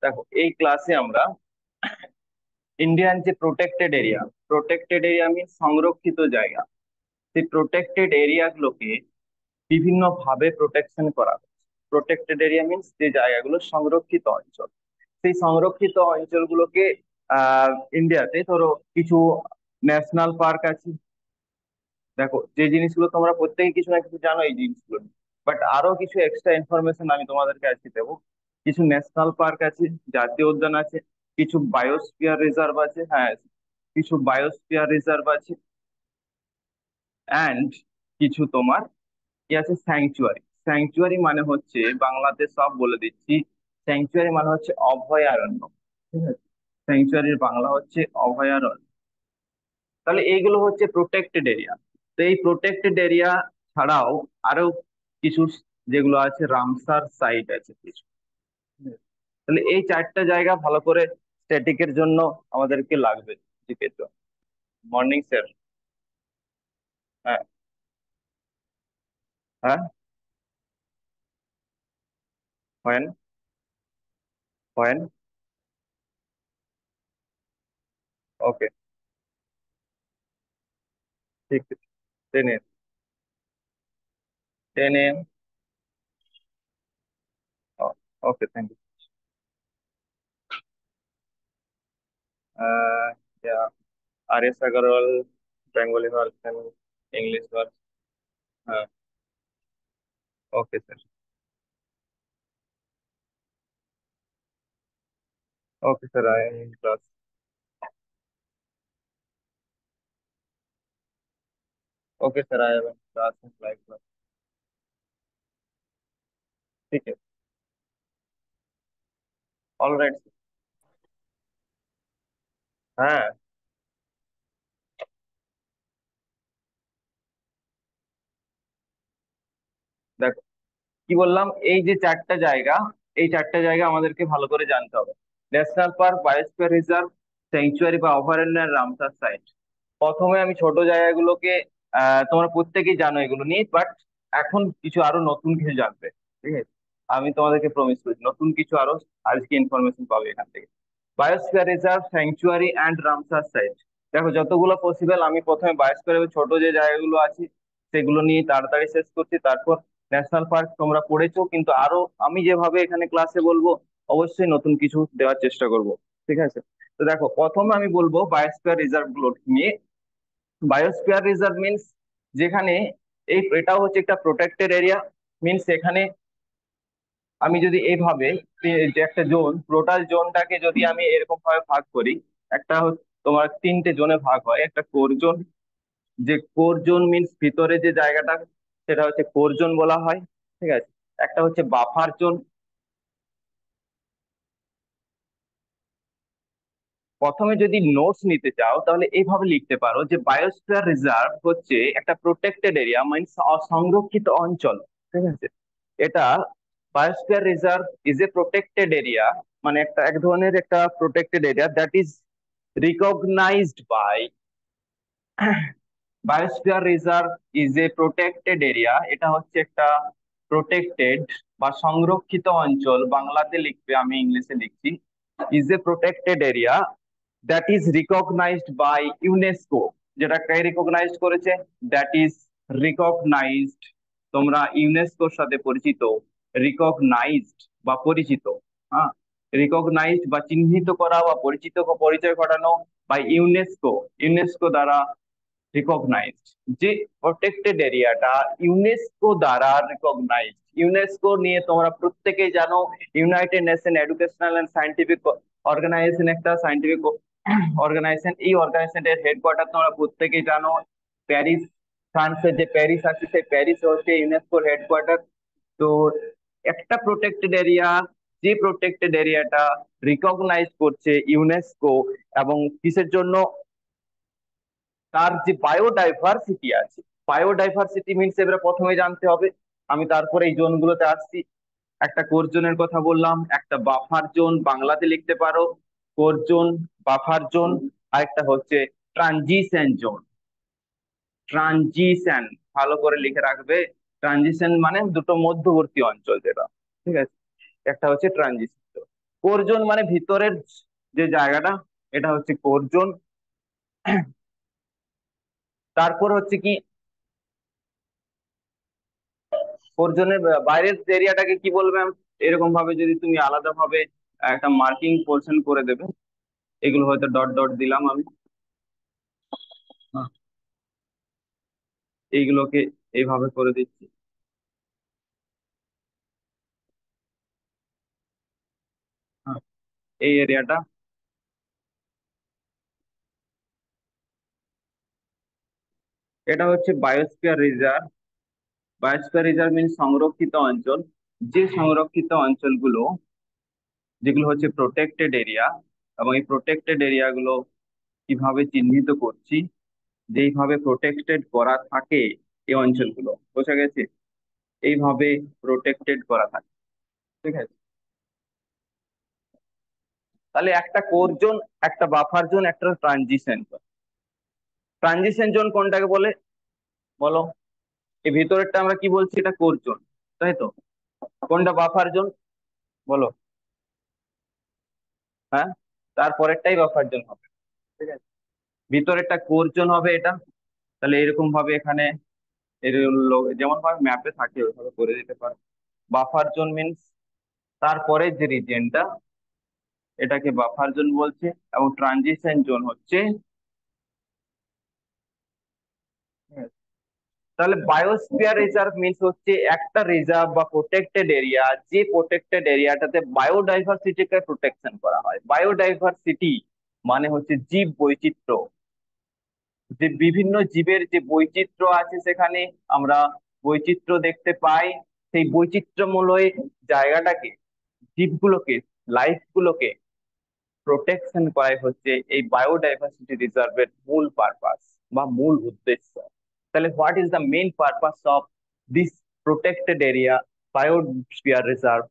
দেখো এই ক্লাসে আমরা ইন্ডিয়ান যে প্রোটেক্টেড এরিয়া মিনস সংরক্ষিত জায়গা, সেই প্রোটেক্টেড এরিয়া গুলোকে বিভিন্ন ভাবে প্রোটেকশন করা হচ্ছে। প্রোটেক্টেড এরিয়া মিনস যে জায়গাগুলো সংরক্ষিত অঞ্চল, সেই সংরক্ষিত অঞ্চলগুলোকে আহ ইন্ডিয়াতে ধরো কিছু ন্যাশনাল পার্ক আছে। দেখো যে জিনিসগুলো তোমরা প্রত্যেকে কিছু না কিছু জানো এই জিনিসগুলো, বাট আরো কিছু এক্সট্রা ইনফরমেশন আমি তোমাদেরকে আজকে দেবো। কিছু ন্যাশনাল পার্ক আছে, জাতীয় উদ্যান আছে, কিছু বায়োস্ফিয়ার রিজার্ভ আছে, হ্যাঁ কিছু বায়োস্ফিয়ার রিজার্ভ আছে, অ্যান্ড কিছু তোমার কি আছে, স্যাংচুয়ারি। স্যাংচুয়ারি মানে হচ্ছে, বাংলাতে সব বলে দিচ্ছি, স্যাংচুয়ারি মানে হচ্ছে অভয়ারণ্য। ঠিক আছে, স্যাংচুয়ারির বাংলা হচ্ছে অভয়ারণ্য। তাহলে এইগুলো হচ্ছে প্রোটেক্টেড এরিয়া। তো এই প্রোটেক্টেড এরিয়া ছাড়াও আরো কিছু যেগুলো আছে, রামসার সাইট আছে কিছু। তাহলে এই চারটা জায়গা ভালো করে স্ট্যাটিকের জন্য আমাদেরকে লাগবে, জিকের জন্য। Morning sir. হ্যাঁ। হ্যাঁ। হোয়েন। হোয়েন। ওকে। ঠিক। 10 AM। 10 AM। Okay, thank you. R S Agarwal, Bengali version, English version. হ্যাঁ। Okay sir. Okay sir, I am in class. Okay sir, I have class in live. ठीक है। All right. হ্যাঁ। দেখো কি বললাম, এই যে চারটা জায়গা, এই চারটা জায়গা আমাদেরকে ভালো করে জানতে হবে। National park, biosphere reserve, sanctuary বা অভয়ারণ্য, আর রামসার সাইট। প্রথমে আমি ছোট জায়গাগুলোকে, তোমরা প্রত্যেকেই জানো এগুলো নিয়ে, বাট এখন কিছু আরো নতুন কিছু জানবে। ঠিক আছে, আমি তোমাদেরকে প্রমিস করছি নতুন কিছু আরো আজকে ইনফরমেশন পাবে এখান থেকে। Biosphere reserve, sanctuary and Ramsar site. দেখো যতগুলো পসিবল আমি প্রথমে বায়োস্ফিয়ার ছোট যে জায়গাগুলো আছে সেগুলো নিয়ে তাড়াতাড়ি শেষ করছি, তারপর ন্যাশনাল পার্ক তোমরা পড়েছো, কিন্তু আরো আমি যেভাবে এখানে ক্লাসে বলবো অবশ্যই নতুন কিছু দেওয়ার চেষ্টা করব। ঠিক আছে, তো দেখো প্রথমে আমি বলবো বায়োস্ফিয়ার রিজার্ভ গুলো নিয়ে। বায়োস্ফিয়ার রিজার্ভ মিনস যেখানে, এটাও হচ্ছে একটা প্রোটেক্টেড এরিয়া। মিনস এখানে আমি যদি এইভাবে যে একটা জোন, টোটাল জোনটাকে যদি আমি এরকম ভাবে ভাগ করি, একটা তোমার তিনটে জোনে ভাগ হয়। একটা কোর জোন, যে কোর জোন মিনস ভিতরে যে জায়গাটা, সেটা হচ্ছে কোর জোন বলা হয়। ঠিক আছে, একটা হচ্ছে বাফার জোন। প্রথমে যদি নোটস নিতে চাও তাহলে এইভাবে লিখতে পারো যে বায়োস্ফিয়ার রিজার্ভ হচ্ছে একটা প্রোটেক্টেড এরিয়া, মিনস সংরক্ষিত অঞ্চল। ঠিক আছে, এটা biosphere reserve is a protected area, মানে একটা এক ধরনের একটা protected area that is recognised by, biosphere reserve is a protected area, এটা হচ্ছে একটা প্রোটেক্টেড বা সংরক্ষিত অঞ্চল। বাংলাতে লিখবে, আমি ইংলিশে লিখছি। Is a protected area that is recognised by UNESCO. যেটাকে রিকগনাইজড করেছে, দ্যাট ইজ রিকগনাইজড। তোমরা ইউনেস্কোর সাথে পরিচিত, রিকগনাইজড বা পরিচিত। হ্যাঁ, রিকগনাইজড বা চিহ্নিত করা বা পরিচিত পরিচয় ঘটানো বাই ইউনেস্কো, ইউনেস্কো দ্বারা রিকগনাইজড। যে প্রোটেক্টেড এরিয়াটা ইউনেস্কো দ্বারা রিকগনাইজড। ইউনেস্কো নিয়ে তোমরা প্রত্যেকেই জানো, United Nation Educational and Scientific Organisation, একটা সায়েন্টিফিক অর্গানাইজেশন। এই অর্গানাইজেশনের হেডকোয়ার্টার তোমরা প্রত্যেকেই জানো প্যারিস। ফ্রান্সের যে প্যারিস আছে, সেই প্যারিস হচ্ছে ইউনেস্কোর হেডকোয়ার্টার। তো একটা প্রোটেক্টেড এরিয়া, যে প্রোটেক্টেড এরিয়াটা রিকগনাইজ করছে ইউনেস্কো, এবং কিসের জন্য, তার যে বায়োডাইভার্সিটি আছে। বায়োডাইভার্সিটি মিনস এবারে প্রথমে জানতে হবে, আমি তারপরে এই জোন গুলোতে আসছি। একটা কোর জোনের কথা বললাম, একটা বাফার জোন, বাংলাতে লিখতে পারো কোর জোন, বাফার জোন। আর একটা হচ্ছে ট্রানজিশন জোন। ট্রানজিশন ভালো করে লিখে রাখবে। ট্রানজিশন মানে দুটো মধ্যবর্তী অঞ্চল যেটা। ঠিক আছে, একটা হচ্ছে ট্রানজিশন জোন। কোর জোন মানে ভিতরের যে জায়গাটা, এটা হচ্ছে কোর জোন। তারপর হচ্ছে কি, কোর জোনের বাইরের এরিয়াটাকে কি বলবে এরকম ভাবে যদি তুমি আলাদা ভাবে একটা মার্কিং পোর্শন করে দেবে, এগুলো হয়তো ডট ডট দিলাম আমি, হ্যাঁ, এইগুলোকে এইভাবে করে দিচ্ছি। হ্যাঁ, এই এরিয়াটা, এটা হচ্ছে বায়োস্ফিয়ার রিজার্ভ। বায়োস্ফিয়ার রিজার্ভ মিন সংরক্ষিত অঞ্চল। যে সংরক্ষিত অঞ্চলগুলো, যেগুলো হচ্ছে প্রোটেক্টেড এরিয়া, এবং এই প্রোটেক্টেড এরিয়া গুলো কিভাবে চিহ্নিত করছি, যেইভাবে প্রোটেক্টেড করা থাকে এই অঞ্চলগুলো, বোঝা গেছে, এইভাবে প্রোটেক্টেড করা থাকে, ঠিক আছে। তাহলে একটা কোর জোন, একটা বাফার জোন, একটা ট্রানজিশন জোন। ট্রানজিশন জোন কোনটাকে বলে বলো? এই ভিতরেরটা আমরা কি বলছি, এটা কোর জোন, তাই তো। কোনটা বাফার জোন বলো? হ্যাঁ, তারপরেরটাই বাফার জোন হবে, ঠিক আছে। ভিতরেরটা কোর জোন হবে এটা। তাহলে এরকম ভাবে এখানে এর যেমন ভাবে ম্যাপে থাকে ওইভাবে করে দিতে পারো। বাফার জোন মিন্স তারপরে যে রিজিয়নটা, এটাকে বাফার জোন বলছে। এবং ট্রানজিশন জোন হচ্ছে, তাহলে বায়োস্ফিয়ার রিজার্ভ মিন্স হচ্ছে একটা রিজার্ভ বা প্রোটেক্টেড এরিয়া, যে প্রোটেক্টেড এরিয়াটাতে বায়োডাইভার্সিটিকে প্রোটেকশন করা হয়। বায়োডাইভার্সিটি মানে হচ্ছে জীব বৈচিত্র্য, যে বিভিন্ন জীবের যে বৈচিত্র্য আছে সেখানে আমরা বৈচিত্র্য দেখতে পাই। সেই বৈচিত্র্যময় জায়গাটাকে, জীবগুলোকে, লাইফ গুলোকে প্রোটেকশন করাই হচ্ছে এই বায়োডাইভার্সিটি রিজার্ভের মূল পারপাস বা মূল উদ্দেশ্য। তাহলে what is the main purpose of this protected area, biosphere reserve?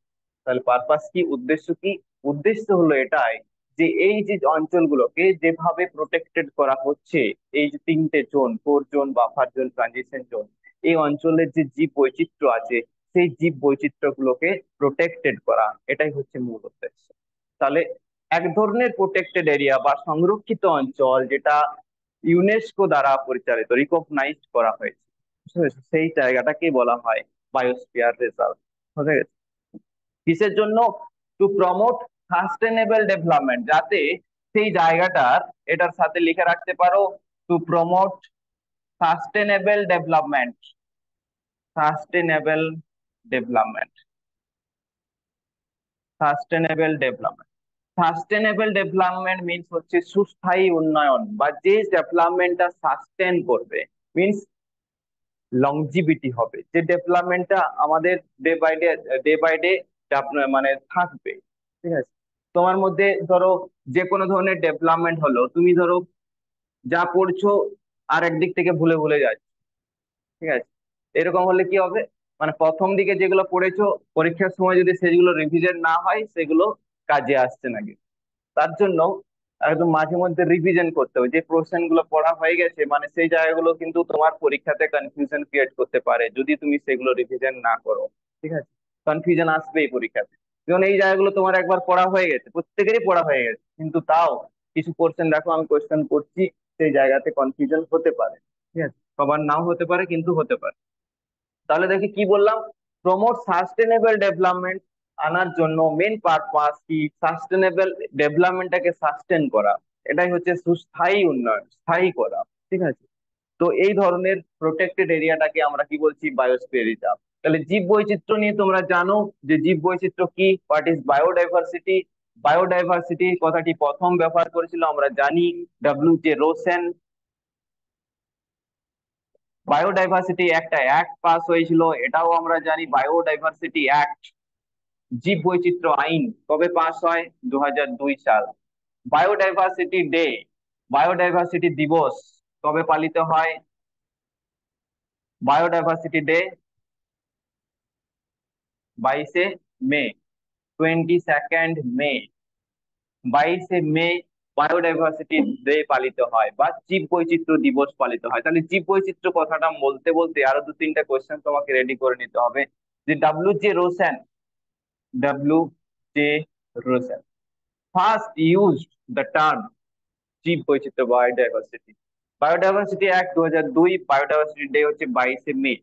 তাহলে পারপাস কি, উদ্দেশ্য কি? উদ্দেশ্য হলো এটাই যে এই যে অঞ্চলগুলোকে যেভাবে প্রোটেক্টেড করা হচ্ছে, এই যে তিনটে zone, core zone, buffer zone, transition zone, এই অঞ্চলের যে জীব বৈচিত্র্য আছে, সেই জীব বৈচিত্র্য গুলোকে প্রোটেক্টেড করা, এটাই হচ্ছে মূল উদ্দেশ্য। তাহলে এক ধরনের প্রোটেক্টেড এরিয়া বা সংরক্ষিত অঞ্চল যেটা ইউনেস্কো দ্বারা পরিচালিত, রিকগনাইজড করা হয়েছে, বুঝতে পেরেছো? সেই জায়গাটাকে বলা হয় বায়োস্ফিয়ার রিজার্ভ। বুঝা গেছে? কিসের জন্য? টু প্রমোট সাস্টেনেবল ডেভেলপমেন্ট, যাতে সেই জায়গাটার, এটার সাথে লিখে রাখতে পারো, to promote sustainable development. Sustainable development, sustainable development. Sustainable development means হচ্ছে সুস্থায়ী উন্নয়ন, বা যে ডেভেলপমেন্টটা সাস্টেন করবে, মিন্স লংজিভিটি হবে, যে ডেভেলপমেন্টটা আমাদের day by day, day by day মানে থাকবে, ঠিক আছে। তোমার মধ্যে ধরো যে কোনো ধরনের ডেভেলপমেন্ট হলো, তুমি ধরো যা পড়ছো আর একদিক থেকে ভুলে ভুলে যাচ্ছ, ঠিক আছে। এরকম হলে কি হবে, মানে প্রথম দিকে যেগুলো পড়েছো, পরীক্ষার সময় যদি সেগুলো রিভিশন না হয়, সেগুলো কাজে আসছে না। তার জন্য একদম মাঝে মধ্যে রিভিশন করতে হবে। যে কোশ্চেন গুলো পড়া হয়ে গেছে, মানে সেই জায়গাগুলো কিন্তু তোমার পরীক্ষাতে কনফিউশন ক্রিয়েট করতে পারে যদি তুমি সেগুলো রিভিশন না করো, ঠিক আছে। কনফিউশন আসবেই পরীক্ষাতে, যেমন এই জায়গাগুলো তোমার একবার পড়া হয়ে গেছে, প্রত্যেকেরই পড়া হয়ে গেছে, কিন্তু তাও কিছু কোশ্চেন দেখো আমি কোশ্চেন করছি, সেই জায়গাতে কনফিউশন হতে পারে, ঠিক আছে। সবার নাও হতে পারে, কিন্তু হতে পারে। তাহলে দেখি কি বললাম, প্রমোট সাস্টেনেবল ডেভেলপমেন্ট আনার জন্য মেন পারপাস কি, সাস্টেনেবল ডেভেলপমেন্টটাকে সাস্টেন করা, এটাই হচ্ছে সুস্থায়ী উন্নয়ন, স্থায়ী করা, ঠিক আছে। তো এই ধরনের প্রোটেক্টেড এরিয়াটাকে আমরা কি বলছি, বায়োস্ফিয়ার রিজার্ভ। তাহলে জীব বৈচিত্র্য নিয়ে তোমরা জানো যে জীব বৈচিত্র্য কি, হোয়াট ইজ বায়োডাইভার্সিটি। বায়োডাইভার্সিটি কথাটি প্রথম ব্যবহার করেছিল আমরা জানি ডব্লিউ জে রোসেন। বায়োডাইভার্সিটি একটা অ্যাক্ট পাস হয়েছিল, এটাও আমরা জানি, বায়োডাইভার্সিটি অ্যাক্ট। জীব বৈচিত্র্য আইন কবে পাস হয়? 2002 সাল। বায়োডাইভার্সিটি ডে, বায়োডাইভার্সিটি দিবস কবে পালিত হয়? বায়োডাইভার্সিটি ডে 22শে মে, 22nd মে, 22শে মে বায়োডাইভার্সিটি ডে পালিত হয়, বা জীব বৈচিত্র্য দিবস পালিত হয়। তাহলে জীব বৈচিত্র্য কথাটা বলতে বলতে আরো দু তিনটা কোয়েশ্চেন তোমাকে রেডি করে নিতে হবে। যে W J Rosen, W J Russell first used the term জীব বৈচিত্র্য biodiversity. Biodiversity act 2002, biodiversity day হচ্ছে 22শে মে।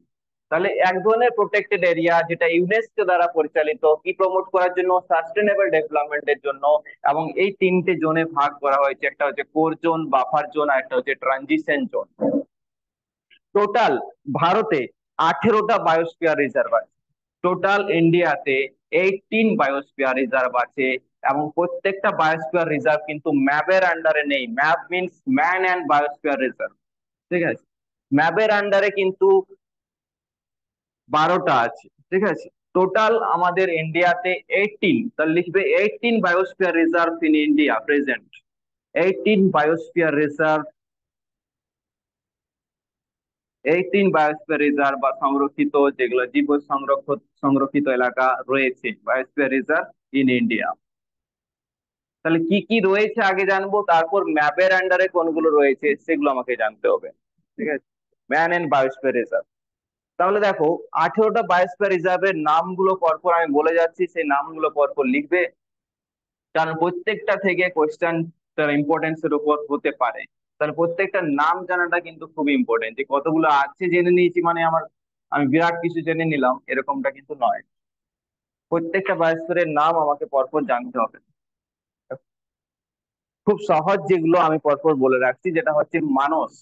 তাহলে এক ধরনের প্রোটেক্টেড এরিয়া যেটা ইউনেস্কো দ্বারা পরিচালিত, কি প্রমোট করার জন্য, সাস্টেনেবল ডেভেলপমেন্টের জন্য। এবং এই তিনটে জোনে ভাগ করা হয়েছে, একটা হচ্ছে কোর জোন, বাফার জোন, আর একটা হচ্ছে ট্রানজিশন জোন। টোটাল ভারতে 18টা বায়োস্ফিয়ার রিজার্ভ আছে। টোটাল ইন্ডিয়াতে 18 বায়োস্ফিয়ার রিজার্ভ আছে। এবং প্রত্যেকটা বায়োস্ফিয়ার রিজার্ভ কিন্তু ম্যাপের আন্ডারে নেই। Map means man and biosphere reserve, ঠিক আছে। ম্যাপের আন্ডারে কিন্তু 12টা আছে, ঠিক আছে। টোটাল আমাদের ইন্ডিয়াতে 18, তাহলে লিখবে 18 biosphere reserve in India present. 18 biosphere reserve, 18 biosphere reserve বা সংরক্ষিত, যেগুলো জীব সংরক্ষিত এলাকা রয়েছে, বায়োস্ফিয়ার রিজার্ভ ইন ইন্ডিয়া। তাহলে কি কি রয়েছে আগে জানবো, তারপর ম্যাপের আন্ডারে কোনগুলো রয়েছে সেগুলো আমাকে জানতে হবে, ঠিক আছে। Man and biosphere reserve. তাহলে দেখো, 18টা বায়োস্ফিয়ার রিজার্ভের নামগুলো পরপর আমি বলে যাচ্ছি, সেই নামগুলো পরপর লিখবে, কারণ প্রত্যেকটা থেকে কোয়েশ্চেন তার ইম্পর্টেন্স এর উপর হতে পারে। তাহলে প্রত্যেকটা নাম জানাটা কিন্তু খুবই ইম্পর্টেন্ট। যে কতগুলো আছে জেনে নিয়েছি মানে আমি বিরাট কিছু জেনে নিলাম, এরকমটা কিন্তু নয়। প্রত্যেকটা বায়োস্ফিয়ারের নাম আমাকে পরপর জানতে হবে। খুব সহজ যেগুলো আমি পরপর বলে রাখছি, যেটা হচ্ছে মানস।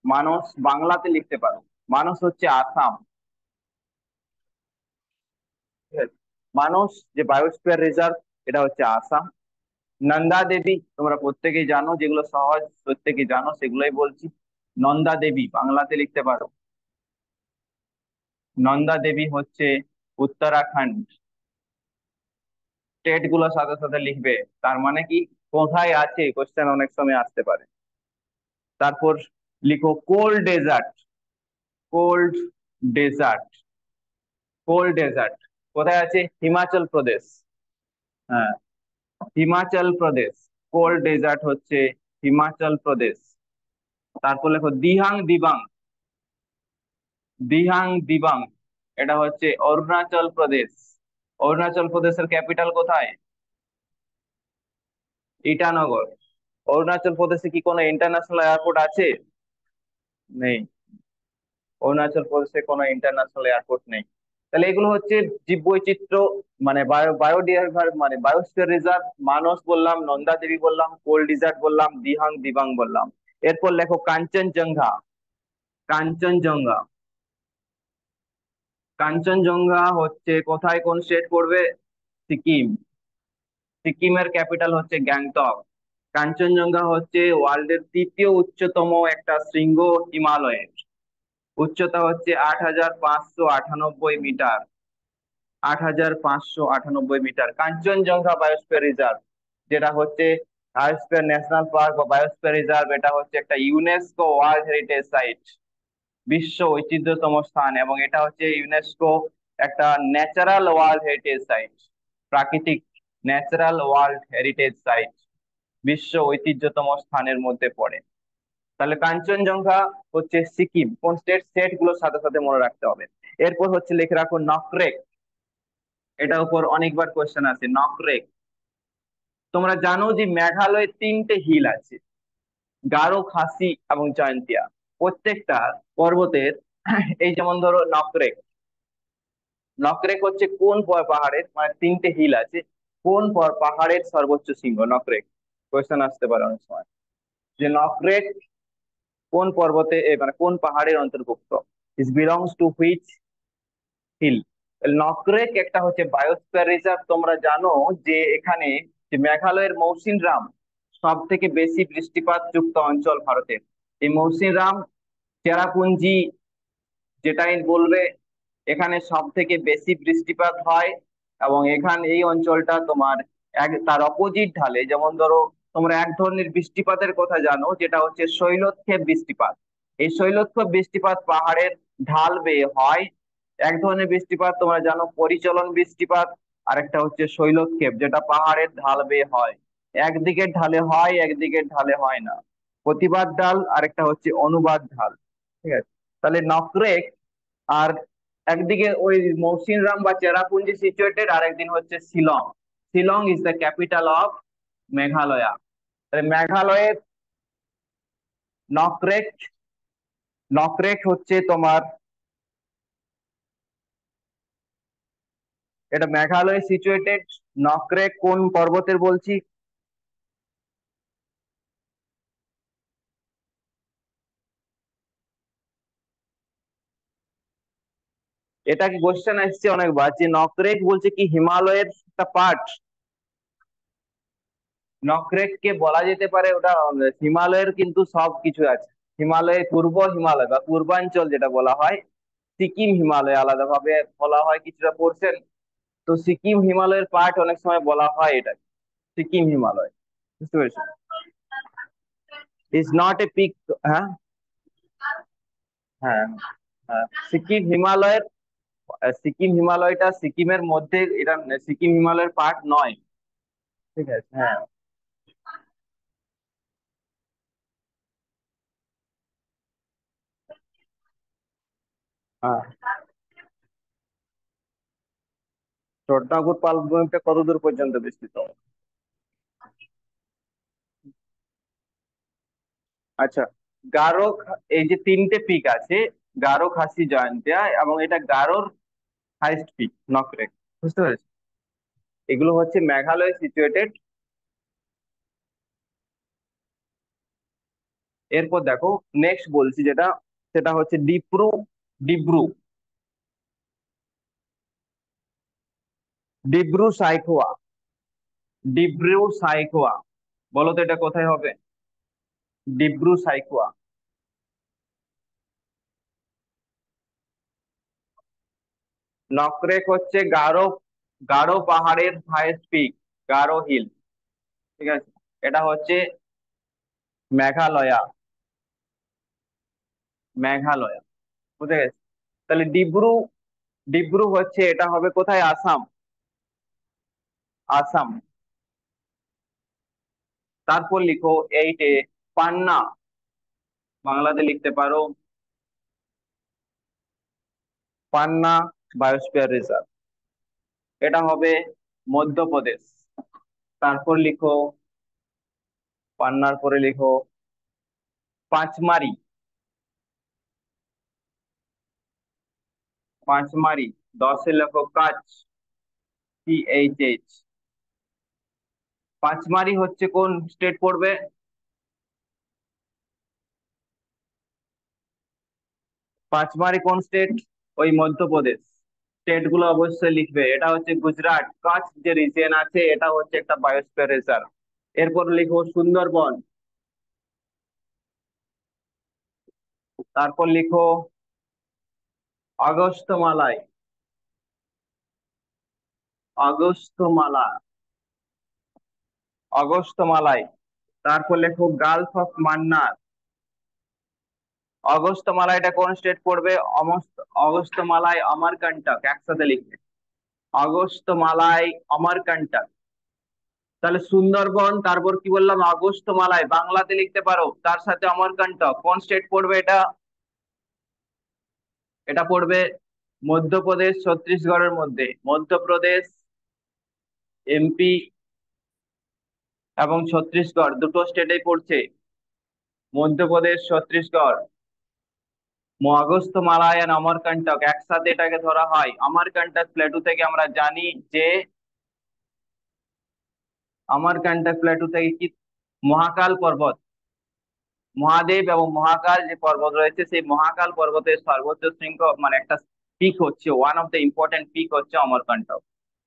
মানস বাংলাতে লিখতে পারো, মানস হচ্ছে আসাম, ঠিক আছে। মানস যে বায়োস্ফিয়ার রিজার্ভ, এটা হচ্ছে আসাম। নন্দা দেবী তোমরা প্রত্যেকেই জানো, যেগুলো সহজ প্রত্যেকেই জানো সেগুলোই বলছি। নন্দা দেবী বাংলাতে লিখতে পারো, নন্দা দেবী হচ্ছে উত্তরাখণ্ড। স্টেট গুলো সাথে সাথে লিখবে, তার মানে কি কোথায় আছে, কোশ্চেন অনেক সময় আসতে পারে। তারপর লিখো cold dessert. Cold dessert, cold dessert কোথায় আছে, হিমাচল প্রদেশ। হ্যাঁ, হিমাচল প্রদেশ। কোল্ড ডেজার্ট হচ্ছে হিমাচল প্রদেশ। তারপর লেখো দিহাং দিবাং। দিহাং দিবাং, এটা হচ্ছে অরুণাচল প্রদেশ। অরুণাচল প্রদেশের ক্যাপিটাল কোথায়, ইটানগর। অরুণাচল প্রদেশে কি কোনো ইন্টারন্যাশনাল এয়ারপোর্ট আছে, নেই। অরুণাচল প্রদেশে কোনো ইন্টারন্যাশনাল এয়ারপোর্ট নেই। তাহলে এগুলো হচ্ছে জীববৈচিত্র্য, মানে বায়োডিভার মানে বায়োস্ফিয়ার রিজার্ভ। মানস বললাম, নন্দা দেবী বললাম, কোল্ড ডেজার্ট বললাম, দিহাং দিবাং বললাম। এরপর লেখো কাঞ্চনজঙ্ঘা। কাঞ্চনজঙ্ঘা, কাঞ্চনজঙ্ঘা হচ্ছে কোথায়, কোন স্টেট পড়বে, সিকিম। সিকিমের ক্যাপিটাল হচ্ছে গ্যাংটক। কাঞ্চনজঙ্ঘা হচ্ছে ওয়ার্ল্ডের তৃতীয় উচ্চতম একটা শৃঙ্গ হিমালয়ের। উচ্চতা হচ্ছে 8,598 metre. 8,598 metre Kanchenjunga biosphere reserve, যেটা হচ্ছে বায়োস্ফিয়ার ন্যাশনাল পার্ক বা বায়োস্ফিয়ার রিজার্ভ। এটা হচ্ছে একটা ইউনেস্কো ওয়ার্ল্ড হেরিটেজ সাইট, বিশ্ব ঐতিহ্যতম স্থান। এবং এটা হচ্ছে ইউনেস্কো একটা ন্যাচারাল ওয়ার্ল্ড হেরিটেজ সাইট, প্রাকৃতিক ন্যাচারাল ওয়ার্ল্ড হেরিটেজ সাইট, বিশ্ব ঐতিহ্যতম স্থানের মধ্যে পড়ে। তাহলে কাঞ্চনজঙ্ঘা হচ্ছে সিকিম। কোন স্টেট, স্টেট গুলোর সাথে সাথে মনে রাখতে হবে। এরপর হচ্ছে লিখে রাখো নকরেক। এটার উপর অনেকবার কোয়েশ্চেন আছে, নকরেক। তোমরা জানো যে মেঘালয়ে 3টে হিল আছে, গারো, খাসি এবং জয়ন্তিয়া। প্রত্যেকটা পর্বতের এই যেমন ধরো নকরেক। নকরেক হচ্ছে কোন পাহাড়ের, মানে 3টে হিল আছে, কোন পাহাড়ের সর্বোচ্চ শৃঙ্গ, নকরেক। কোয়েশ্চেন আসতে পারে অনেক সময়, যে নকরেক কোন পর্বতে মানে কোন পাহাড়ের অন্তর্ভুক্ত, is belongs to which hill. Nokrek একটা হচ্ছে বায়োস্ফিয়ার রিজার্ভ। তোমরা জানো যে এখানে যে মেঘালয়ের মৌসিনরাম সব থেকে বেশি বৃষ্টিপাত যুক্ত অঞ্চল ভারতের। এই মৌসিনরাম, চেরাপুঞ্জি, যেটাই বলবে, এখানে সব থেকে বেশি বৃষ্টিপাত হয়। এবং এই অঞ্চলটা তোমার তার অপোজিট ঢালে, যেমন ধরো তোমরা এক ধরনের বৃষ্টিপাতের কথা জানো, যেটা হচ্ছে শৈলক্ষেপ বৃষ্টিপাত। এই শৈলক্ষেপ বৃষ্টিপাত পাহাড়ের ঢাল বেয়ে হয়। এক ধরনের বৃষ্টিপাত তোমরা জানো পরিচলন বৃষ্টিপাত, আরেকটা হচ্ছে শৈলক্ষেপ, যেটা পাহাড়ের ঢাল বেয়ে হয়। একদিকের ঢালে হয়, একদিকের ঢালে হয় না, প্রতিবাদ ঢাল, আরেকটা হচ্ছে অনুবাদ ঢাল, ঠিক আছে। তাহলে নকরেক আর একদিকে ওই মৌসিনরাম বা চেরাপুঞ্জি সিচুয়েটেড, আর একদিন হচ্ছে Shillong. Shillong is the capital of Meghalaya. তাহলে মেঘালয়ের নকরেক, নকরেক হচ্ছে তোমার, এটা মেঘালয় সিচুয়েটেড। নকরেক কোন পর্বতের বলছি? এটা কি কোশ্চেন আসছে অনেকবার যে নকরেক বলছে কি হিমালয়ের একটা পার্ট? নকরেক কে বলা যেতে পারে ওটা হিমালয়ের কিন্তু সব কিছু আছে। হিমালয়, পূর্ব হিমালয় বা পূর্বাঞ্চল যেটা বলা হয়, সিকিম হিমালয় আলাদাভাবে বলা হয় কিছুটা পোর্শন। তো সিকিম হিমালয়ের পার্ট অনেক সময় বলা হয় এটা, সিকিম হিমালয়। বুঝতে পেরেছো? Is not a peak. হ্যাঁ, হ্যাঁ, হ্যাঁ, সিকিম হিমালয়ের, সিকিম হিমালয়টা সিকিমের মধ্যে, এটা সিকিম হিমালয়ের পার্ট নয়। ঠিক আছে, হ্যাঁ। হ্যাঁ, ছোটনাগপুর পালভূমিটা কত দূর পর্যন্ত বিস্তৃত? আচ্ছা, এই যে তিনটে পিক আছে, গারো, খাসি, জয়ন্তিয়া, এবং এটা গারোর হাইস্ট পিক নকরেক। বুঝতে পেরেছি? এগুলো হচ্ছে মেঘালয় সিচুয়েটেড। এরপর দেখো, নেক্সট বলছি যেটা, সেটা হচ্ছে ডিপ্রু, ডিব্রু, ডিব্রু সাইখোয়া, ডিব্রু সাইখোয়া। বলো তো এটা কোথায় হবে? ডিব্রু সাইখোয়া। নকরেক হচ্ছে গারো, গারো পাহাড়ের হাইস্ট পিক, গারো হিল। ঠিক আছে, এটা হচ্ছে মেঘালয়া, মেঘালয়া। বুঝে গেছে? তাহলে ডিব্রু, ডিব্রু হচ্ছে, এটা হবে কোথায়? আসাম, আসাম। তারপর লিখো এইটে পান্না, বাংলাতে লিখতে পারো পান্না বায়োস্ফিয়ার রিজার্ভ, এটা হবে মধ্যপ্রদেশ। তারপর লিখো, পান্নার পরে লিখো পাঁচমারি, পাঁচমারি, দশে লেখো কাচ, CHH। পাঁচমারি হচ্ছে কোন স্টেট পড়বে? পাঁচমারি কোন স্টেট? ওই মধ্যপ্রদেশ। স্টেট গুলো অবশ্যই লিখবে। এটা হচ্ছে গুজরাট, কাছ যে রিজিয়ন আছে এটা হচ্ছে একটা বায়োস্ফিয়ার রিজার্ভ। এরপর লিখো সুন্দরবন। তারপর লিখো অগস্ত্যমালাই, অগস্ত্যমালা, অগস্ত্যমালাই। তারপর লেখো গালফ অফ মান্নার। অগস্ত্যমালাইটা কোন স্টেট পড়বে? অগস্ত্যমালাই অমরকন্টক, একসাথে লিখবে, অগস্ত্যমালাই অমরকন্টক। তাহলে সুন্দরবন, তারপর কি বললাম, অগস্ত্যমালাই বাংলাতে লিখতে পারো, তার সাথে অমরকন্টক, কোন স্টেট পড়বে এটা? এটা পড়বে মধ্যপ্রদেশ ছত্তিশগড়ের মধ্যে, মধ্যপ্রদেশ, MP এবং ছত্তিশগড় দুটো স্টেটেই পড়ছে, মধ্যপ্রদেশ, ছত্তিশগড়। অগস্ত্যমালাই আর অমরকন্টক একসাথে এটাকে ধরা হয়। অমরকন্টক প্লেটু থেকে আমরা জানি যে, অমরকন্টক প্লেটু থেকে কি, মহাকাল পর্বত, মহাদেব এবং মহাকাল যে পর্বত রয়েছে, সেই মহাকাল পর্বতের সর্বোচ্চ শৃঙ্গ মানে একটা পিক হচ্ছে, one of the important peak হচ্ছে অমরকন্টক,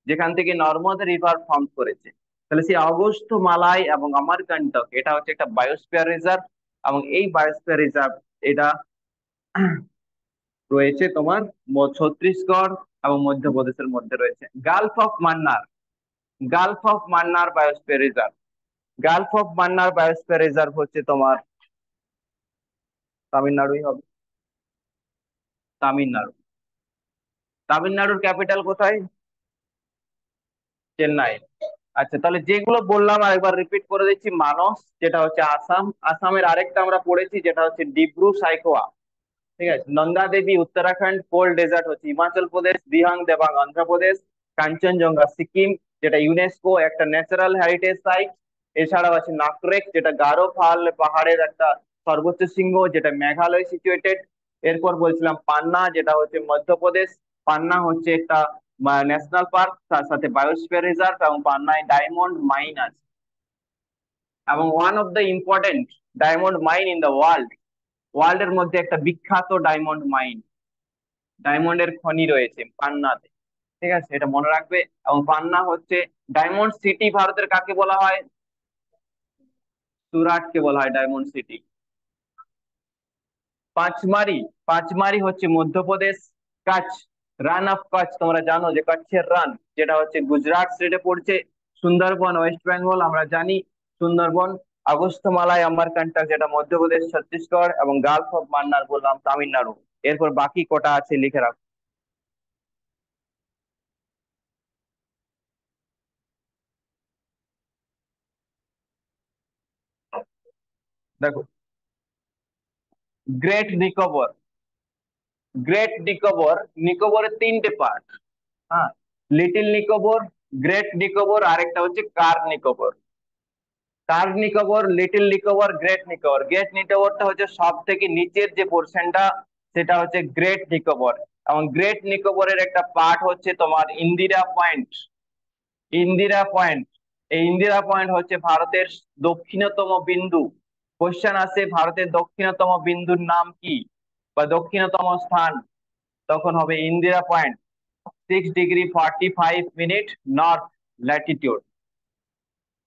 যেখান থেকে নর্মদা রিভার ফর্ম করেছে। তাহলে সেই অগস্ত্য মালাই এবং অমরকন্টক এটা হচ্ছে একটা বায়োস্ফিয়ার রিজার্ভ, এবং এই বায়োস্ফিয়ার রিজার্ভ এটা রয়েছে তোমার ছত্তিশগড় এবং মধ্যপ্রদেশের মধ্যে রয়েছে। Gulf of Mannar, Gulf of Mannar biosphere reserve, Gulf of Mannar biosphere reserve হচ্ছে তোমার তামিলনাড়ুই হবে, তামিলনাড়ু। তামিলনাড়ুর ক্যাপিটাল কোথায়? চেন্নাই। আচ্ছা, তাহলে যেগুলো বললাম আরেকবার রিপিট করে দিচ্ছি। মানস, যেটা হচ্ছে আসাম, আসামের আরেকটা আমরা পড়েছি যেটা হচ্ছে ডিব্রু সাইখোয়া। ঠিক আছে, নন্দা দেবী উত্তরাখণ্ড, কোল্ড ডেজার্ট হচ্ছে হিমাচল প্রদেশ, দিহাং দেবাং অন্ধ্রপ্রদেশ, কাঞ্চনজঙ্ঘা সিকিম, যেটা ইউনেস্কো একটা ন্যাচারাল হেরিটেজ সাইট। এছাড়াও আছে নাকরেক, যেটা গারো পাহাড়ের একটা সর্বোচ্চ শৃঙ্গ, যেটা মেঘালয় সিচুয়েটেড। এরপর বলছিলাম পান্না, যেটা হচ্ছে মধ্যপ্রদেশ। পান্না হচ্ছে একটা ন্যাশনাল পার্ক, তার সাথে বায়োস্ফিয়ার রিজার্ভ, এবং পান্নায় ডায়মন্ড মাইন আছে, এবং one of the important diamond mine in the world. ওয়ার্ল্ডের মধ্যে একটা বিখ্যাত ডায়মন্ড মাইন, ডায়মন্ডের খনি রয়েছে পান্নাতে। ঠিক আছে, এটা মনে রাখবে। এবং পান্না হচ্ছে ডায়মন্ড সিটি। ভারতের কাকে বলা হয়? সুরাটকে বলা হয় ডায়মন্ড সিটি। পাঁচমারি, পাঁচমারি হচ্ছে মধ্যপ্রদেশ। কাছ, রান অফ কচ্ছ, তোমরা জানো যে কচ্ছের রান, যেটা হচ্ছে গুজরাট স্টেটে পড়ছে। সুন্দরবন ওয়েস্ট বেঙ্গল আমরা জানি, সুন্দরবন। আগস্তমালাই অমরকন্টক, যেটা মধ্যপ্রদেশ ছত্তিশগড়, এবং গালফ অফ মান্নার বললাম তামিলনাড়ু। এরপর বাকি কটা আছে লিখে রাখো। দেখো, গ্রেট নিকোবর, গ্রেট নিকোবর, নিকোবরের তিনটে পার্ট। হ্যাঁ, লিটিল নিকোবর, গ্রেট নিকোবর, আরেকটা হচ্ছে car Nicobar. Car Nicobar, little Nicobar, great Nicobar. Great নিকোবরটা হচ্ছে সব থেকে নিচের যে পোর্শনটা, সেটা হচ্ছে গ্রেট নিকোবর। এবং গ্রেট নিকোবরের একটা পার্ট হচ্ছে তোমার ইন্দিরা পয়েন্ট। ইন্দিরা পয়েন্ট, এই ইন্দিরা পয়েন্ট হচ্ছে ভারতের দক্ষিণতম বিন্দু। কোশ্চেন আছে, ভারতের দক্ষিণতম বিন্দুর নাম কি, বা দক্ষিণতম স্থান, তখন হবে ইন্দিরা পয়েন্ট। 6°45' north Latitude.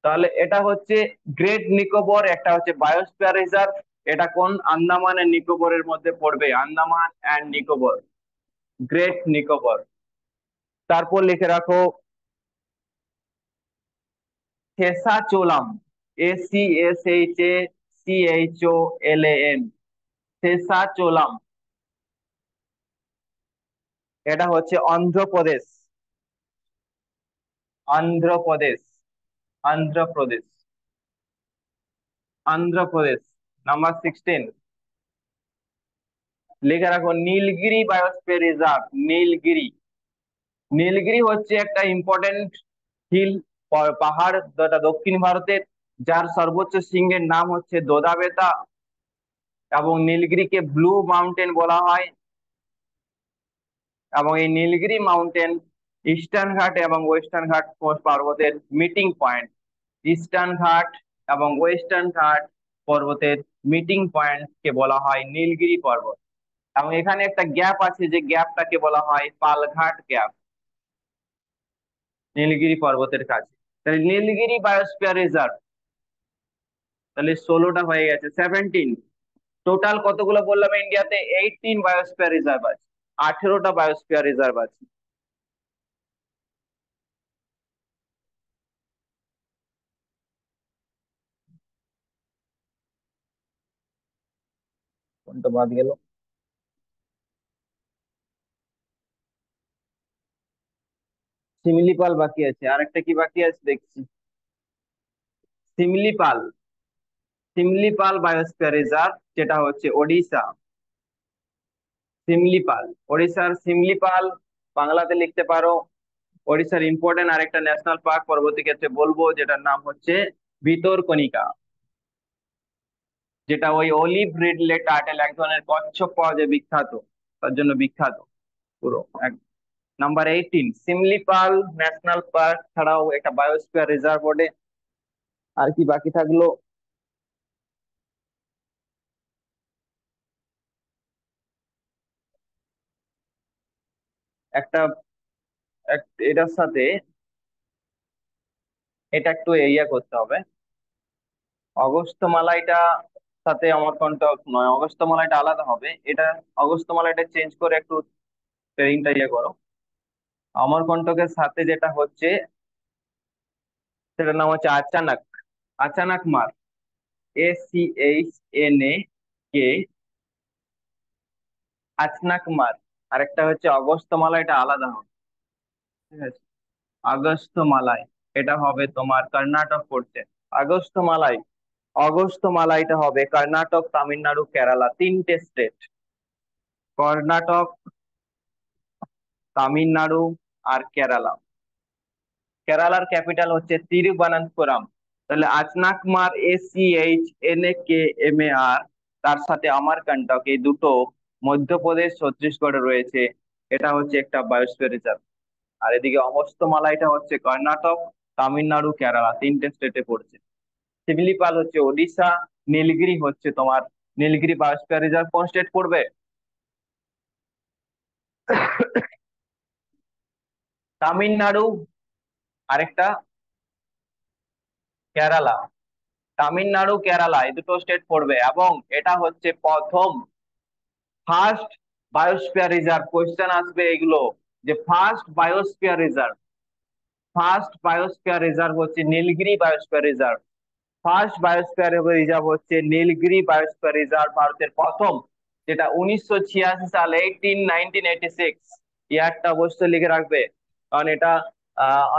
তাহলে এটা হচ্ছে গ্রেট নিকোবর, একটা হচ্ছে বায়োস্ফিয়ার রিজার্ভ। এটা কোন আন্দামান এন্ড নিকোবরের মধ্যে পড়বে? Andaman and Nicobar, great Nicobar. তারপর লিখে রাখো সেসাচোলাম, SESHACHOLAM, সেসাচোলাম। এটা হচ্ছে অন্ধ্রপ্রদেশ, অন্ধ্রপ্রদেশ, অন্ধ্রপ্রদেশ, অন্ধ্রপ্রদেশ। নাম্বার 16 লিখে রাখো নীলগিরি বায়োস্ফিয়ার রিজার্ভ। নীলগিরি, নীলগিরি হচ্ছে একটা ইম্পর্টেন্ট হিল, পাহাড়, যেটা দক্ষিণ ভারতের, যার সর্বোচ্চ শৃঙ্গের নাম হচ্ছে দোদাবেতা। এবং নীলগিরিকে ব্লু মাউন্টেন বলা হয়। এবং এই নীলগিরি মাউন্টেন ইস্টার্ন ঘাট এবং ওয়েস্টার্ন ঘাট পর্বতের মিটিং পয়েন্ট। ইস্টার্ন ঘাট এবং ওয়েস্টার্ন ঘাট পর্বতের মিটিং পয়েন্ট কে বলা হয় নীলগিরি পর্বত। এবং এখানে একটা গ্যাপ আছে, যে গ্যাপটাকে বলা হয় পালঘাট গ্যাপ, নীলগিরি পর্বতের কাছে। তাহলে নীলগিরি বায়োস্ফিয়ার রিজার্ভ, তাহলে 16টা হয়ে গেছে। 17, টোটাল কতগুলো বললাম ইন্ডিয়াতে? 18 বায়োস্ফিয়ার রিজার্ভ আছে, 18টা বায়োস্ফিয়ার রিজার্ভ আছে। কোনটা বাদ গেল? শিমিলিপাল বাকি আছে, আরেকটা কি বাকি আছে দেখছি। শিমলিপাল, শিমলিপাল বায়োস্ফিয়ার রিজার্ভ, যেটা হচ্ছে ওডিশা। শিমলিপাল, ওড়িশার শিমলিপাল, বাংলাতে লিখতে পারো। ওড়িশার ইম্পর্টেন্ট আরেকটা ন্যাশনাল পার্ক পরবর্তী ক্ষেত্রে বলবো, যেটার নাম হচ্ছে ভিতরকনিকা, যেটা ওই অলিভ রিডলে টার্টেল, এক ধরনের কচ্ছপ পাওয়া যায়, বিখ্যাত, তার জন্য বিখ্যাত পুরো। নাম্বার 18 শিমলিপাল ন্যাশনাল পার্ক ছাড়াও একটা বায়োস্ফিয়ার রিজার্ভ বটে। আর কি বাকি থাকলো? একটা এটার সাথে এটা একটু ইয়ে করতে হবে। অগস্ত্যমালাইটা সাথে অমরকন্টক নয়, অগস্ত্যমালাইটা আলাদা হবে। এটা অগস্ত্যমালাইটা চেঞ্জ করে একটু স্পেলিংটা ইয়ে করো। অমরকন্টকের সাথে যেটা হচ্ছে, সেটার নাম হচ্ছে আচানক, আচানক মার, ACHNA কে, আচনাক মার। আরেকটা হচ্ছে অগস্ত্যমালা, এটা আলাদা হবে। ঠিক আছে, আগস্ত্যমালাই, এটা হবে তোমার কর্ণাটক পড়ছে। আগস্ত্যমালাই, অগস্ত্যমালাইটা হবে কর্ণাটক, তামিলনাড়ু, কেরালা, তিনটে স্টেট। কর্ণাটক, তামিলনাড়ু আর কেরালা। কেরালার ক্যাপিটাল হচ্ছে তিরুবনন্তপুরম। তাহলে আচনাকমার, ACHNAKMAR, তার সাথে আমারকন্টক, এই দুটো মধ্যপ্রদেশ ছত্তিশগড়ে রয়েছে। এটা হচ্ছে একটা বায়োস্ফিয়ার রিজার্ভ। আর এদিকে অমস্তমালা, এটা হচ্ছে কর্ণাটক, তামিলনাড়ু, কেরালা, তিনটে স্টেটে পড়ছে। শিমিলিপাল হচ্ছে ওডিশা, নীলগিরি হচ্ছে তোমার, নীলগিরি বায়োস্ফিয়ার রিজার্ভ কোন স্টেট পড়বে? তামিলনাড়ু, আরেকটা কেরালা। তামিলনাড়ু, কেরালা, এই দুটো স্টেট পড়বে। এবং এটা হচ্ছে প্রথম ফার্স্ট বায়োস্ফিয়ার রিজার্ভ। কোয়েশ্চেন আসবে এগুলো, যে first biosphere reserve, first biosphere reserve হচ্ছে Nilgiri biosphere reserve. First biosphere reserve হচ্ছে নীলগিরি বায়োস্ফিয়ার রিজার্ভ, ভারতের প্রথম, যেটা 1986 সালে, 1986 ইয়ারটা অবশ্যই লিখে রাখবে, কারণ এটা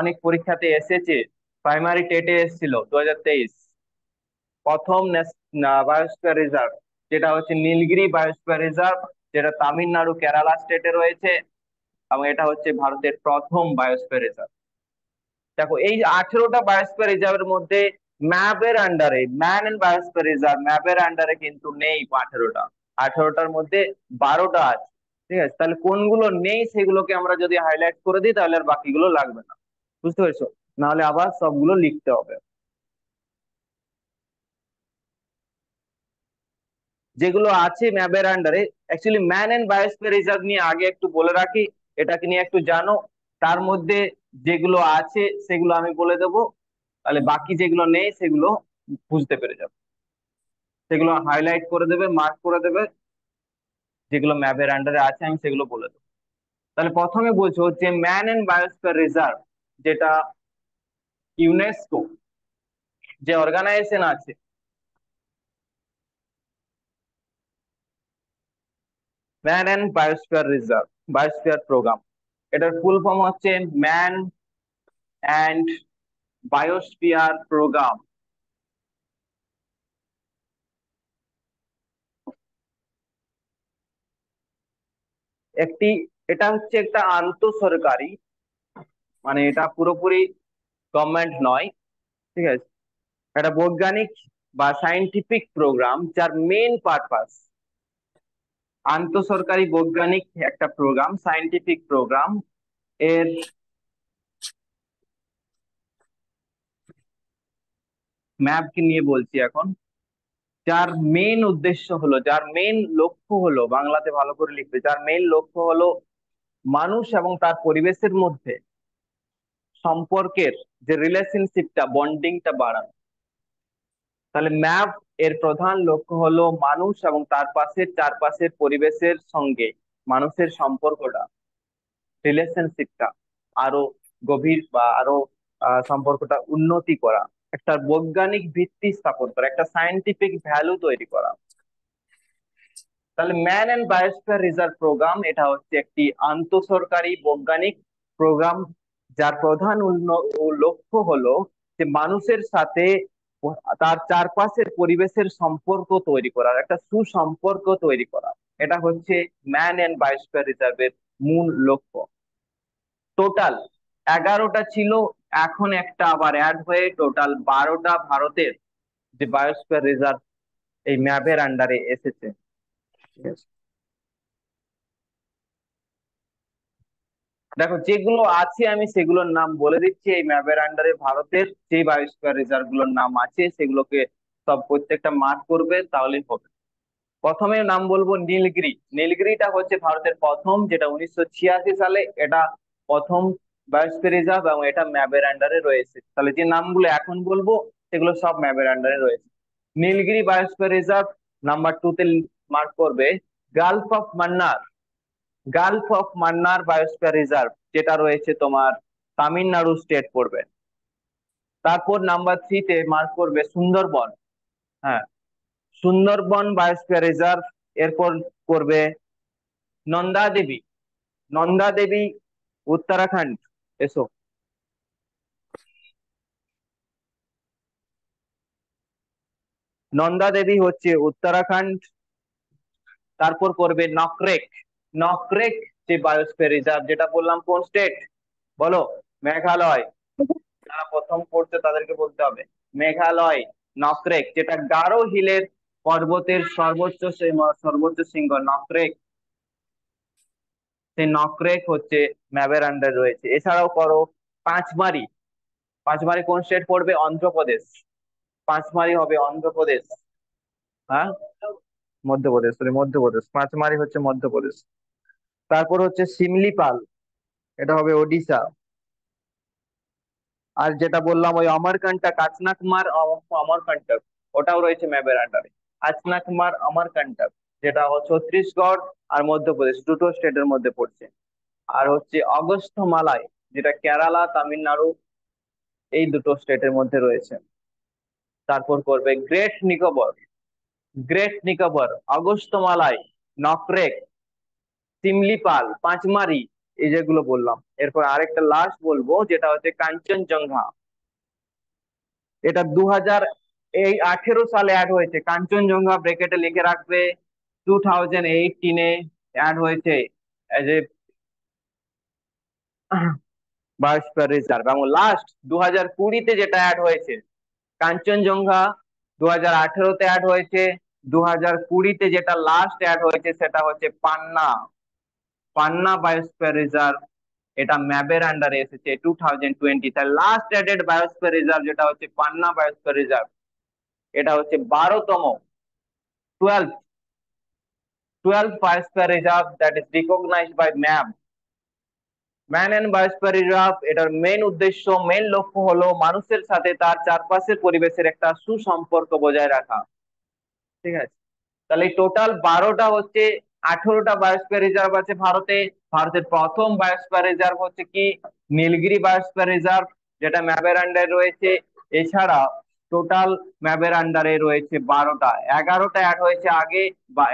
অনেক পরীক্ষাতে এসেছে। প্রাইমারি টেটে এসেছিল 2023। প্রথম বায়োস্ফিয়ার রিজার্ভ যেটা হচ্ছে নীলগিরি বায়োস্ফিয়ার রিজার্ভ, যেটা তামিলনাড়ু, কেরালা স্টেটে রয়েছে, এবং এটা হচ্ছে ভারতের প্রথম বায়োস্ফিয়ার রিজার্ভ। দেখো এই যে 18টা বায়োস্ফিয়ার রিজার্ভের মধ্যে ম্যাপের আন্ডারে, ম্যান এন্ড বায়োস্ফিয়ার রিজার্ভ ম্যাপের আন্ডারে কিন্তু নেই 18টা। 18টার মধ্যে 12টা আছে। ঠিক আছে, তাহলে কোনগুলো নেই সেগুলোকে আমরা যদি হাইলাইট করে দিই, তাহলে আর বাকিগুলো লাগবে না। বুঝতে পেরেছো? নাহলে আবার সবগুলো লিখতে হবে। যেগুলো আছে ম্যাপের আন্ডারে, actually man and biosphere reserve নিয়ে আগে একটু বলে রাখি, এটাকে নিয়ে একটু জানো। তার মধ্যে যেগুলো আছে সেগুলো আমি বলে দেবো, তাহলে বাকি যেগুলো নেই সেগুলো বুঝতে পেরে যাবে। সেগুলো হাইলাইট করে দেবে, মার্ক করে দেবে, যেগুলো ম্যাপের আন্ডারে আছে আমি সেগুলো বলে দেবো। তাহলে প্রথমে বলছো যে ম্যান এন্ড বায়োস্ফিয়ার রিজার্ভ, যেটা ইউনেস্কো যে অর্গানাইজেশন আছে, man and biosphere reserve, biosphere programme, এটার ফুল ফর্ম হচ্ছে ম্যান অ্যান্ড বায়োস্ফিয়ার প্রোগ্রাম। একটি, এটা হচ্ছে একটা আন্তঃসরকারি, মানে এটা পুরোপুরি গভর্নমেন্ট নয়, ঠিক আছে, একটা বৈজ্ঞানিক বা সায়েন্টিফিক প্রোগ্রাম, যার মেইন পারপাস, আন্তঃসরকারি বৈজ্ঞানিক একটা প্রোগ্রাম, সায়েন্টিফিক প্রোগ্রাম, এর ম্যাপ কি নিয়ে বলছি এখন। যার মেইন উদ্দেশ্য হলো, যার মেইন লক্ষ্য হলো, বাংলাতে ভালো করে লিখবে, যার মেইন লক্ষ্য হলো মানুষ এবং তার পরিবেশের মধ্যে সম্পর্কের যে রিলেশনশিপটা, বন্ডিংটা বাড়ানো। তাহলে ম্যাপ এর প্রধান লক্ষ্য হলো মানুষ এবং তার পাশের চারপাশের পরিবেশের সঙ্গে মানুষের সম্পর্কটা, রিলেশনশিপটা আরো গভীর বা আরো সম্পর্কটা উন্নতি করা, একটা বৈজ্ঞানিক ভিত্তি স্থাপন করা, একটা সায়েন্টিফিক ভ্যালু তৈরি করা। তাহলে man and biosphere reserve programme, এটা হচ্ছে একটি আন্তঃসরকারি বৈজ্ঞানিক প্রোগ্রাম, যার প্রধান লক্ষ্য হলো যে মানুষের সাথে তার চারপাশের পরিবেশের সম্পর্ক তৈরি করার, একটা সুসম্পর্ক তৈরি করা। এটা হচ্ছে ম্যান এন্ড বায়োস্ফিয়ার রিজার্ভের মূল লক্ষ্য। টোটাল 11টা ছিল, এখন একটা আবার অ্যাড হয়ে টোটাল 12টা ভারতের যে বায়োস্ফিয়ার রিজার্ভ এই ম্যাপের আন্ডারে এসেছে। ঠিক আছে, দেখো যেগুলো আছে আমি সেগুলোর নাম বলে দিচ্ছি। এই ম্যাপের আন্ডারে ভারতের যে বায়োস্ফিয়ার রিজার্ভ গুলোর নাম আছে সেগুলোকে সব প্রত্যেকটা মার্ক করবে, তাহলেই হবে। প্রথমে নাম বলবো নীলগিরি। নীলগিরিটা হচ্ছে ভারতের প্রথম, যেটা 1986 সালে এটা প্রথম বায়োস্ফিয়ার রিজার্ভ, এবং এটা ম্যাপের আন্ডারে রয়েছে। তাহলে যে নামগুলো এখন বলবো সেগুলো সব ম্যাপের আন্ডারে রয়েছে। নীলগিরি বায়োস্ফিয়ার রিজার্ভ নাম্বার 2 তে মার্ক করবে Gulf of Mannar. Gulf of Mannar biosphere reserve, যেটা রয়েছে তোমার তামিলনাড়ু স্টেট পড়বে। তারপর নাম্বার 3 তে মার্ক করবে সুন্দরবন। হ্যাঁ, সুন্দরবন বায়োস্ফিয়ার রিজার্ভ। এরপর করবে নন্দা দেবী। নন্দা দেবী উত্তরাখণ্ড। এসো, নন্দা দেবী হচ্ছে উত্তরাখণ্ড। তারপর করবে নকরেক। নকরেক যে বায়োস্ফিয়ার রিজার্ভ, যেটা বললাম কোন স্টেট বলো? মেঘালয়। যারা প্রথম পড়ছে তাদেরকে বলতে হবে। মেঘালয়, নকরেক, যেটা গারো হিলের পর্বতের সর্বোচ্চ শৃঙ্গ নকরেক, সেই নকরেক হচ্ছে ম্যাপের আন্ডার রয়েছে। এছাড়াও করো পাঁচমারি। পাঁচমারি কোন স্টেট পড়বে? অন্ধ্রপ্রদেশ। পাঁচমারি হবে অন্ধ্রপ্রদেশ। হ্যাঁ, মধ্যপ্রদেশ, সরি মধ্যপ্রদেশ, পাঁচমারি হচ্ছে মধ্যপ্রদেশ। তারপর হচ্ছে সিমলিপাল, এটা হবে ওডিশা। আর যেটা বললাম ওই অমরকন্টক, আচনাকমার অমরকন্টক, ওটাও রয়েছে ম্যাপের আন্ডারে। আচনাকমার অমরকন্টক, যেটা ছত্তিশগড় আর মধ্যপ্রদেশ দুটো স্টেটের মধ্যে পড়ছে। আর হচ্ছে অগস্ত্য মালাই, যেটা কেরালা, তামিলনাড়ু, এই দুটো স্টেটের মধ্যে রয়েছে। তারপর করবে গ্রেট নিকোবর। গ্রেট নিকোবর, অগস্ত্য মালাই, নকরেক, সিমলিপাল, পাঁচমারি, এই যেগুলো বললাম। এরপর আরেকটা লাস্ট বলবো, যেটা হচ্ছে কাঞ্চনজঙ্ঘা। এটা 2018 সালে অ্যাড হয়েছে। কাঞ্চনজঙ্ঘা ব্রেকেটে লিখে রাখবে, 2018-এ অ্যাড হয়েছে এজ এ বায়োস্ফিয়ার রিজার্ভ। এবং লাস্ট 2020-তে যেটা অ্যাড হয়েছে কাঞ্চনজঙ্ঘা, 2018-তে অ্যাড হয়েছে, 2020-তে যেটা লাস্ট অ্যাড হয়েছে সেটা হচ্ছে পান্না। পান্না বায়োস্ফিয়ার রিজার্ভ, এটা ম্যাপের আন্ডারে এসেছে 2020। তার লাস্ট অ্যাডেড বায়োস্ফিয়ার রিজার্ভ যেটা হচ্ছে পান্না বায়োস্ফিয়ার রিজার্ভ, এটা হচ্ছে 12তম, 12th 12th biosphere reserve that is recognized by MAP, man and biosphere reserve. এটার মেন উদ্দেশ্য, মেন লক্ষ্য হলো মানুষের সাথে তার চারপাশের পরিবেশের একটা সুসম্পর্ক বজায় রাখা। ঠিক আছে, তাহলে টোটাল 12টা হচ্ছে, 18টা বায়োস্ফিয়ার রিজার্ভ আছে ভারতে। ভারতের প্রথম বায়োস্ফিয়ার রিজার্ভ হচ্ছে কি নীলগিরি বায়োস্ফিয়ার রিজার্ভ, যেটা ম্যাপের আন্ডারে রয়েছে। এছাড়া টোটাল ম্যাপের আন্ডারে রয়েছে 12টা, 11টা অ্যাড হয়েছে আগে, বা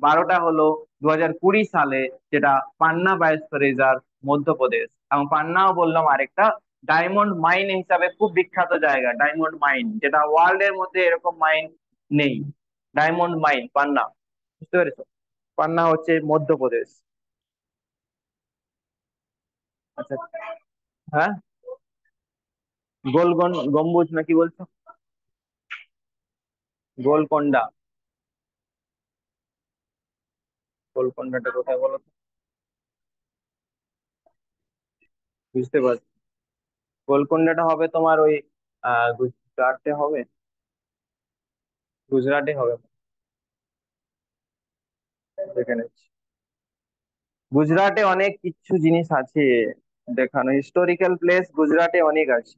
12টা হলো 2020 সালে, যেটা পান্না বায়োস্ফিয়ার রিজার্ভ, মধ্যপ্রদেশ। এবং পান্নাও বললাম আরেকটা ডায়মন্ড মাইন হিসাবে খুব বিখ্যাত জায়গা, ডায়মন্ড মাইন, যেটা ওয়ার্ল্ড এর মধ্যে এরকম মাইন নেই। ডায়মন্ড মাইন পান্না, বুঝতে পেরেছো? পান্না হচ্ছে মধ্যপ্রদেশ। আচ্ছা, হ্যাঁ, গম্বুজ না কি বলছো? গোলকোন্ডা, গোলকোন্ডাটা কোথায় বলো তো? বুঝতে পারছি। গোলকোন্ডাটা হবে তোমার ওই গুজরাটে হবে, গুজরাটে হবে। দেখে নিচ্ছি। গুজরাটে অনেক কিছু জিনিস আছে দেখানো, হিস্টোরিক্যাল প্লেস গুজরাটে অনেক আছে।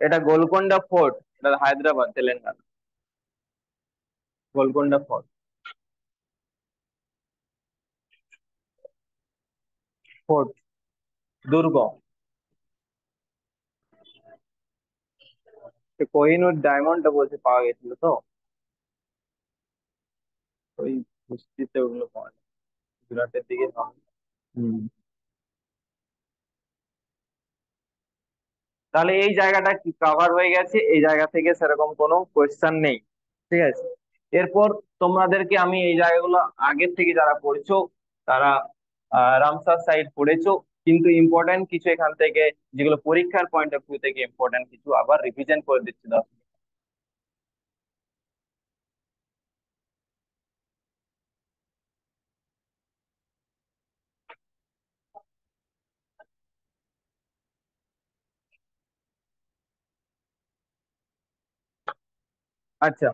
এটা গোলকোন্ডা ফোর্ট, এটা হায়দ্রাবাদ, তেলেঙ্গানা। গোলকোন্ডা ফোর্ট, ফোর্ট, দুর্গ। কোহিনূর ডায়মন্ডটা বলছে পাওয়া গেছিল তো, ওই বৃষ্টিতে ওগুলো পাওয়া যায় গুজরাটের দিকে পাওয়া যায়। হুম। তাহলে এই জায়গাটা কি কভার হয়ে গেছে, এই জায়গা থেকে সেরকম কোনো কোয়েশ্চেন নেই। ঠিক আছে, এরপর তোমাদেরকে আমি এই জায়গাগুলো আগের থেকে যারা পড়ছো তারা রামসার সাইড পড়েছো, কিন্তু ইম্পর্টেন্ট কিছু এখান থেকে, যেগুলো পরীক্ষার পয়েন্ট অফ ভিউ থেকে ইম্পর্টেন্ট কিছু আবার রিভিশন করে দিচ্ছি দাও। আচ্ছা,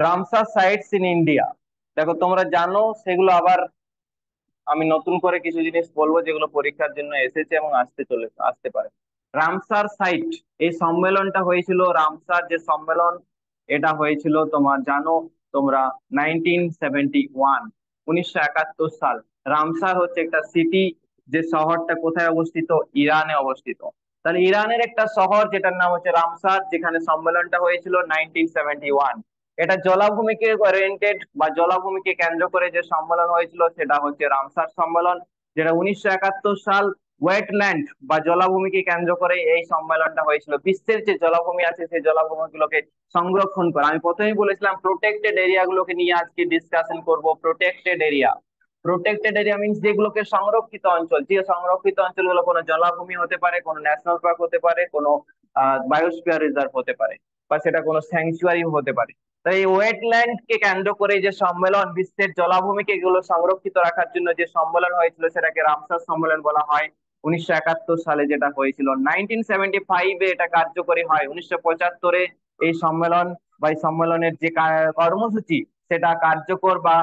রামসার সাইটস ইন ইন্ডিয়া, দেখো তোমরা জানো সেগুলো, আবার আমি নতুন করে কিছু জিনিস বলবো যেগুলো পরীক্ষার জন্য এসেছে এবং আসতে পারে। রামসার সাইট, এই সম্মেলনটা হয়েছিল, রামসার যে সম্মেলন, এটা হয়েছিল তোমার জানো তোমরা 1971, 1971 সাল। রামসার হচ্ছে একটা সিটি, যে শহরটা কোথায় অবস্থিত? ইরানে অবস্থিত। তাহলে ইরানের একটা শহর যেটার নাম হচ্ছে রামসার, যেখানে সম্মেলনটা হয়েছিল 1971। এটা জলাভূমিকে ওরিয়েন্টেড বা জলাভূমিকে কেন্দ্র করে যে সম্মেলন হয়েছিল সেটা হচ্ছে রামসার সম্মেলন, যেটা 1971 সাল। ওয়েটল্যান্ড বা জলাভূমিকে কেন্দ্র করে এই সম্মেলনটা হয়েছিল। বিশ্বের যে জলাভূমি আছে সেই জলাভূমিগুলোকে সংরক্ষণ করা, আমি প্রথমেই বলেছিলাম প্রোটেক্টেড এরিয়া গুলোকে নিয়ে আজকে ডিসকাশন করব, protected area. Protected area means যেগুলোকে সংরক্ষিত অঞ্চল, যে সংরক্ষিত অঞ্চলগুলো কোনো জলাভূমি হতে পারে, কোনো ন্যাশনাল পার্ক হতে পারে, কোনো বায়োস্ফিয়ার রিজার্ভ হতে পারে, বা সেটা কোনো স্যাংচুয়ারি হতে পারে। তাই এই ওয়েটল্যান্ড কে কেন্দ্র করে যে সম্মেলন, বিশ্বের জলাভূমিকে এগুলো সংরক্ষিত রাখার জন্য যে সম্মেলন হয়েছিল সেটাকে রামসার সম্মেলন বলা হয়। 1971 সালে যেটা হয়েছিল, 1975-এ এটা কার্যকরী হয়। 1975-এ এই সম্মেলন বা এই সম্মেলনের যে কর্মসূচি সেটা কার্যকর বা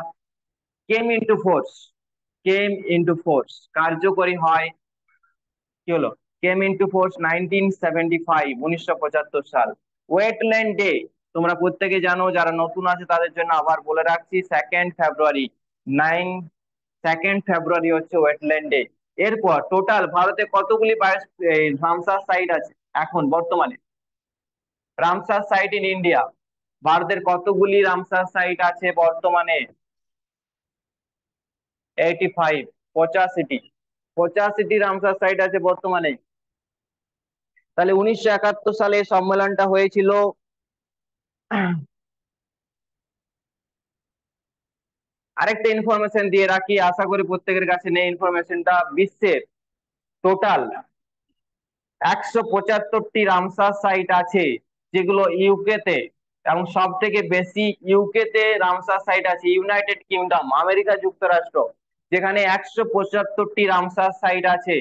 কেম ইনটু ফোর্স, কার্যকরী হয়। কি হলো? কেম ইনটু ফোর্স 1975, 1975 সাল। ওয়েটল্যান্ড ডে তোমরা প্রত্যেকে জানো, যারা নতুন আছে তাদের জন্য আবার বলে রাখছি, 2nd ফেব্রুয়ারি। 2nd ফেব্রুয়ারি হচ্ছে ওয়েটল্যান্ড ডে। এরপর টোটাল ভারতে কতগুলি রামসার সাইট আছে এখন বর্তমানে? রামসার সাইট ইন ইন্ডিয়া, ভারতের কতগুলি রামসার সাইট আছে বর্তমানে? 85, 85টি। 85টি রামসার সাইট আছে বর্তমানে। তাহলে 1971 সালে এই সম্মেলনটা হয়েছিল। আরেকটা ইনফরমেশন দিয়ে রাখি, আশা করি প্রত্যেকের কাছে নেই ইনফরমেশনটা। বিশ্বের টোটাল 175টি রামসার সাইট আছে, যেগুলো ইউকে তে, এবং সব থেকে বেশি ইউকে তে রামসার সাইট আছে ইউনাইটেড কিংডম, আমেরিকা যুক্তরাষ্ট্র, যেখানে 175টি রামসার সাইট আছে।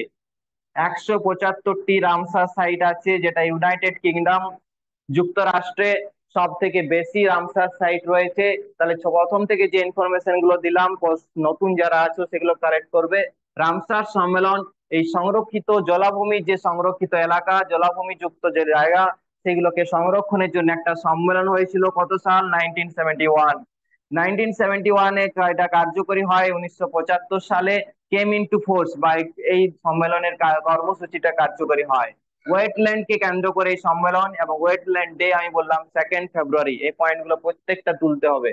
175টি রামসার সাইট আছে, যেটা ইউনাইটেড কিংডম যুক্তরাষ্ট্রে সব থেকে বেশি রামসার সাইট রয়েছে। তাহলে প্রথম থেকে যে ইনফরমেশন গুলো দিলাম, নতুন যারা আছো সেগুলো কারেক্ট করবে। রামসার সম্মেলন এই সংরক্ষিত জলাভূমি, যে সংরক্ষিত এলাকা, জলাভূমি যুক্ত যে জায়গা, সেগুলোকে সংরক্ষণের জন্য একটা সম্মেলন হয়েছিল। কত সাল? 1971। 1971-এ এটা কার্যকরী হয়। 1975 সালে কেম ইনটু ফোর্স বা এই সম্মেলনের কর্মসূচিটা কার্যকরী হয়। ওয়েটল্যান্ড কে কেন্দ্র করে এই সম্মেলন, এবং ওয়েটল্যান্ড ডে আমি বললাম 2nd ফেব্রুয়ারি। এই পয়েন্ট গুলো প্রত্যেকটা তুলতে হবে।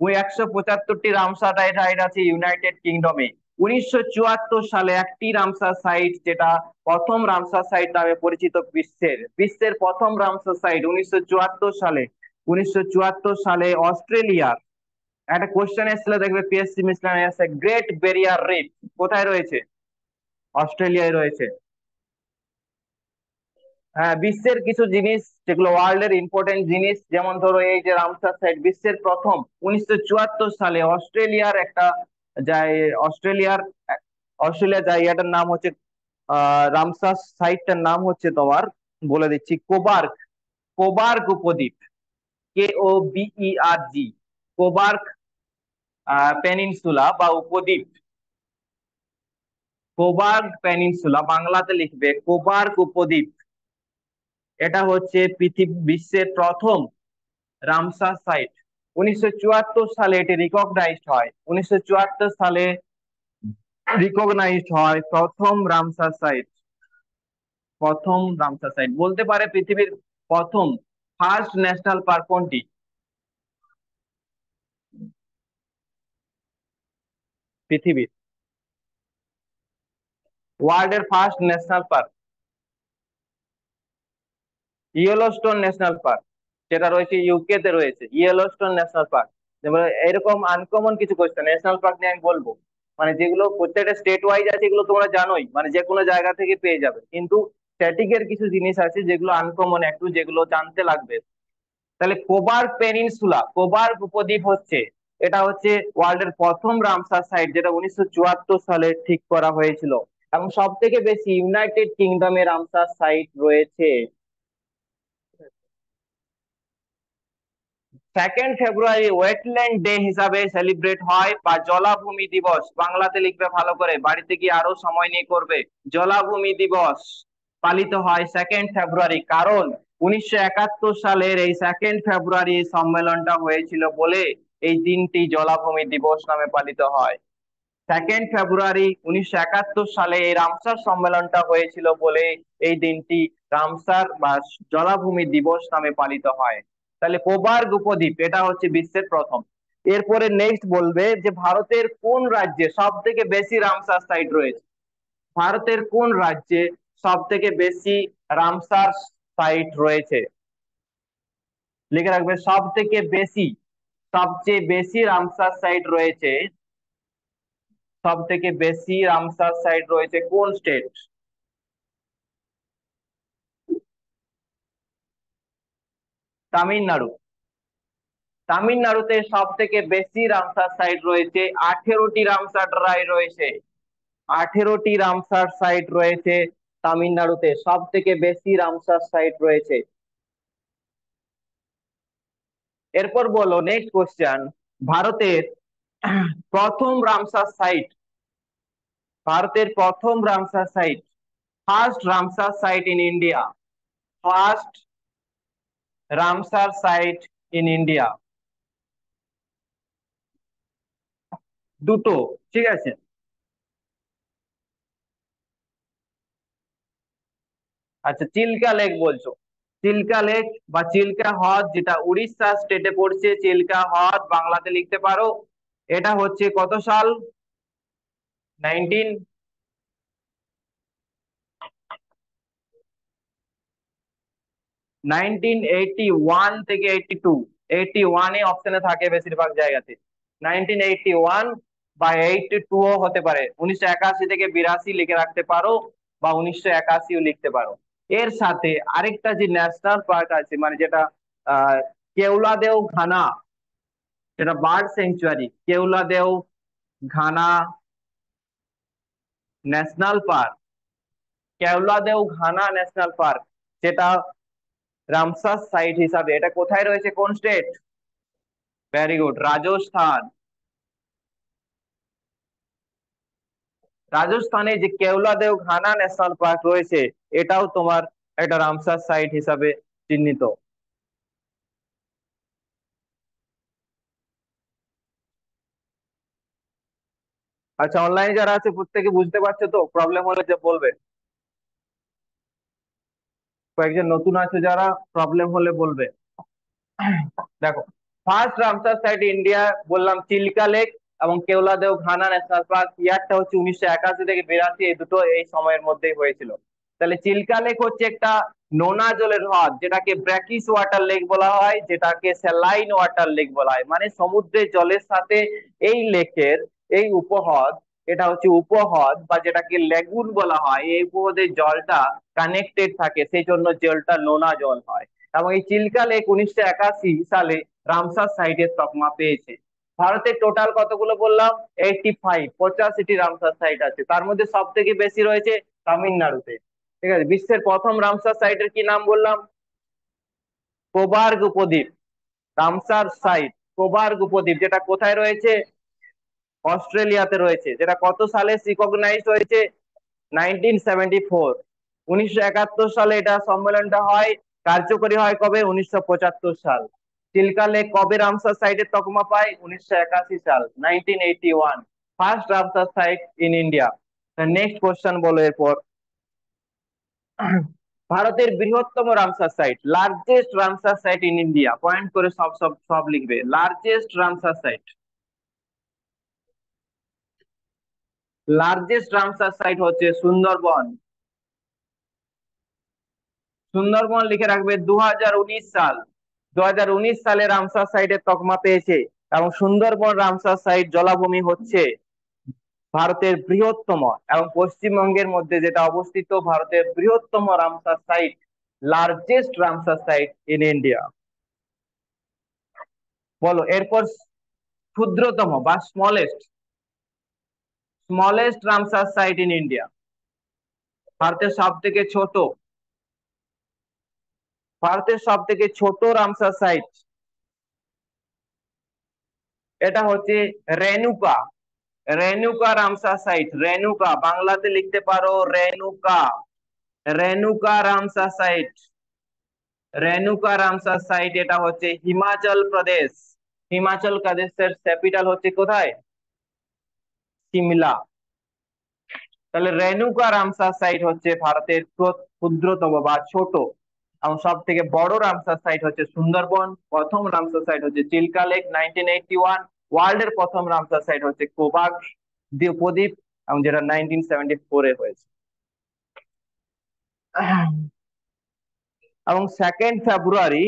ওই 175টি রামসার সাইট আছে ইউনাইটেড কিংডমে। 1974 সালে একটি রামসার সাইট, যেটা প্রথম রামসার সাইট নামে পরিচিত, বিশ্বের প্রথম রামসার সাইট 1974 সালে। 1974 সালে অস্ট্রেলিয়ার একটা কোশ্চেন এসেছিল, দেখবে পিএসসি মিশনে আছে, গ্রেট ব্যারিয়ার রিফ কোথায় রয়েছে? অস্ট্রেলিয়ায় রয়েছে। হ্যাঁ, বিশ্বের কিছু জিনিস যেগুলো ওয়ার্ল্ড এর ইম্পর্টেন্ট জিনিস, যেমন ধরো এই যে রামসার সাইট বিশ্বের প্রথম 1974 সালে অস্ট্রেলিয়ার একটা যায়, অস্ট্রেলিয়ার অস্ট্রেলিয়া জায়গাটার নাম হচ্ছে রামসার সাইটটার নাম হচ্ছে তোমার, বলে দিচ্ছি, Coburg. Coburg উপদ্বীপ, KOBERG, Coburg peninsula বা উপদ্বীপ। কোবার্গ পেনিনসুলা, বাংলাতে লিখবে কোবার্গ উপদ্বীপ। এটা হচ্ছে বিশ্বের প্রথম রামসার সাইট। 1974 সালে এটি রিকগনাইজড হয়। 1974 সালে রিকগনাইজড হয় প্রথম রামসার সাইট। প্রথম রামসার সাইট বলতে পারে পৃথিবীর প্রথম, ফার্স্ট ন্যাশনাল পার্ক কোনটি? পৃথিবীর ওয়ার্ল্ড এর first national park Yellowstone national park, যেটা রয়েছে ইউকে তে রয়েছে, ইয়েলোস্টোন ন্যাশনাল পার্ক। যেমন এরকম আনকমন কিছু কোয়েশ্চেন ন্যাশনাল পার্ক নিয়ে আমি বলবো, মানে যেগুলো প্রত্যেকটা স্টেট ওয়াইজ আছে, এগুলো তোমরা জানোই, মানে যে কোনো জায়গা থেকে পেয়ে যাবে, কিন্তু স্ট্যাটিক এর কিছু জিনিস আছে যেগুলো আনকমন একটু, যেগুলো জানতে লাগবে। তাহলে কোবার্গ পেনিনসুলা, কোবার্গ উপদ্বীপ হচ্ছে, এটা হচ্ছে ওয়ার্ল্ড এর প্রথম রামসার সাইট, যেটা 1974 সালে ঠিক করা হয়েছিল। এবং সব থেকে বেশি ইউনাইটেড কিংডমে রামসার সাইট রয়েছে। 2nd ফেব্রুয়ারি ওয়েটল্যান্ড ডে হিসাবে সেলিব্রেট হয়, বা জলাভূমি দিবস, বাংলাতে লিখবে ভালো করে, বাড়িতে গিয়ে আরো সময় নিয়ে করবে। জলাভূমি দিবস পালিত হয় 2nd ফেব্রুয়ারি, কারণ 1971 সালের এই 2nd ফেব্রুয়ারি সম্মেলনটা হয়েছিল বলে এই দিনটি জলাভূমি দিবস নামে পালিত হয়। 2nd ফেব্রুয়ারি 1971 সালে এই রামসার সম্মেলনটা হয়েছিল বলে এই দিনটি রামসার বা জলাভূমি দিবস নামে পালিত হয়। তাহলে কোবার্গ উপদ্বীপ এটা হচ্ছে বিশ্বের প্রথম। এরপরে নেক্সট বলবে যে ভারতের কোন রাজ্যে সব থেকে বেশি রামসার সাইট রয়েছে? ভারতের কোন রাজ্যে সব থেকে বেশি রামসার সাইট রয়েছে? লিখে রাখবে, সব থেকে বেশি, সবচেয়ে বেশি রামসার সাইট রয়েছে সব থেকে বেশি রামসার সাইট রয়েছে কোন স্টেট? তামিলনাড়ু। তামিলনাড়ুতে সব থেকে বেশি রামসার সাইট রয়েছে, 18টি রামসার রায় রয়েছে। 18টি রামসার সাইট রয়েছে তামিলনাড়ুতে, সব থেকে বেশি রামসার সাইট রয়েছে। এরপর বলো নেক্সট কোশ্চেন, ভারতের প্রথম রামসার সাইট, ভারতের প্রথম Ramsar site, first Ramsar site in India, first Ramsar site in India. দুটো, ঠিক আছে। আচ্ছা, চিল্কা লেক বলছো। চিল্কা লেক বা চিল্কা হ্রদ, যেটা উড়িষ্যা স্টেটে পড়ছে, চিল্কা হ্রদ বাংলাতে লিখতে পারো। এটা হচ্ছে কত সাল? 19 1981 থেকে 82। 81 এ অপশনে থাকে বেশিরভাগ জায়গাতে। 1981 বা 82 ও হতে পারে, 1981 থেকে 82 লিখে রাখতে পারো, বা 1981 ও লিখতে পারো। এর সাথে আরেকটা যে ন্যাশনাল পার্ক আছে, মানে যেটা আহ কেওলাদেও ঘানা, যেটা bird sanctuary, Keoladeo Ghana national park, Keoladeo Ghana national park, যেটা রামসার সাইট হিসাবে, এটা কোথায় রয়েছে, কোন স্টেট? Very good, Rajasthan. রাজস্থানে যে কেওলাদেও ঘানা ন্যাশনাল পার্ক রয়েছে, এটাও তোমার একটা রামসার সাইট হিসাবে চিহ্নিত। আচ্ছা, অনলাইনে যারা আছে প্রত্যেকে বুঝতে পারছো তো? প্রবলেম হলে যে বলবে। কয়েকজন নতুন আছে যারা, প্রবলেম হলে বলবে। দেখো, ফার্স্ট রামসার সাইট ইন্ডিয়া বললাম চিল্কা লেক এবং কেওলাদেও ঘানা ন্যাশনাল পার্ক। ইয়ারটা হচ্ছে 1981 থেকে 82, এই দুটো এই সময়ের মধ্যেই হয়েছিল। তাহলে চিল্কা লেক হচ্ছে একটা নোনা জলের হ্রদ, যেটাকে ব্র্যাকিশ ওয়াটার লেক বলা হয়, যেটাকে স্যালাইন ওয়াটার লেক বলা হয়, মানে সমুদ্রের জলের সাথে এই লেকের এই উপহ্রদ, এটা হচ্ছে উপহ্রদ বা যেটাকে লেগুন বলা হয়, এই উপহ্রদের জলটা কানেক্টেড থাকে, সেই জন্য জলটা নোনা জল হয়। এবং এই চিল্কা লেক 1981 সালে রামসার সাইটের তকমা পেয়েছে। ভারতের টোটাল কতগুলো বললাম? 85, 85টি রামসার সাইট আছে, তার মধ্যে সব থেকে বেশি রয়েছে তামিলনাড়ুতে। ঠিক আছে, বিশ্বের প্রথম রামসার সাইটের কি নাম বললাম? কোবার্গ উপদ্বীপ। রামসার সাইট কোবার্গ উপদ্বীপ, যেটা কোথায় রয়েছে? অস্ট্রেলিয়াতে রয়েছে। যেটা কত সালে রিকগনাইজড হয়েছে? 1974। 1971 সালে এটা সম্মেলনটা হয়, কার্যকরী হয় কবে? 1975 সাল। চিল্কা লেক কবে রামসার সাইটের তকমা পায়? 1981 সাল, 1981। First Ramsar site in India. Next question বলো এরপর। ভারতের বৃহত্তম Ramsar site, largest Ramsar site in India, point করে সব সব সব লিখবে। Largest Ramsar site, largest Ramsar site হচ্ছে সুন্দরবন। সুন্দরবন লিখে রাখবে। 2019 সাল, 2019 সালে রামসার সাইটের তকমা পেয়েছে। এবং সুন্দরবন রামসার সাইট জলাভূমি হচ্ছে ভারতের বৃহত্তম, এবং পশ্চিমবঙ্গের মধ্যে যেটা অবস্থিত, ভারতের বৃহত্তম Ramsar site, largest Ramsar site in India. বলো এরপর, ক্ষুদ্রতম বা smallest, smallest Ramsar site in India, ভারতের সব থেকে ছোট, ভারতের সব থেকে ছোট রামসার সাইট, এটা হচ্ছে রেনুকা। রেনুকা রামসার সাইট, রেনুকা বাংলাতে লিখতে পারো রেনুকা, রেনুকা রামসার সাইট, রেনুকা রামসার সাইট, এটা হচ্ছে হিমাচল প্রদেশ। হিমাচল প্রদেশের ক্যাপিটাল হচ্ছে কোথায়? সিমলা। তাহলে রেনুকা রামসার সাইট হচ্ছে ভারতের ক্ষুদ্রতম বা ছোট, এবং সব থেকে বড় রামসার সাইট হচ্ছে সুন্দরবন। প্রথম রামসার সাইট হচ্ছে চিল্কা লেক 1981। ওয়ার্ল্ড এর প্রথম রামসার সাইট হচ্ছে কোবাগ দ্বীপদ্বীপ, এবং যেটা 1974-এ হয়েছে। এবং 2nd ফেব্রুয়ারি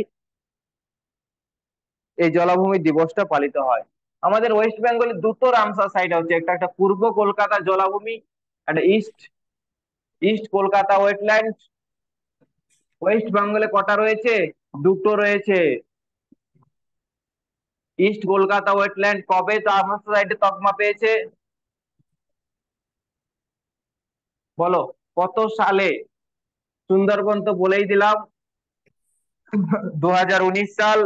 এই জলাভূমি দিবসটা পালিত হয়। আমাদের ওয়েস্ট বেঙ্গলে দুটো রামসার সাইট হচ্ছে, একটা একটা পূর্ব কলকাতা জলাভূমি, একটা east east Kolkata wetland. West বেঙ্গলে কটা রয়েছে? দুটো রয়েছে। ইস্ট কলকাতা ওয়েটল্যান্ড কবে রামসার সাইটে তকমা পেয়েছে বলো? কত সালে? সুন্দরবন তো বলেই দিলাম, 2019 সাল।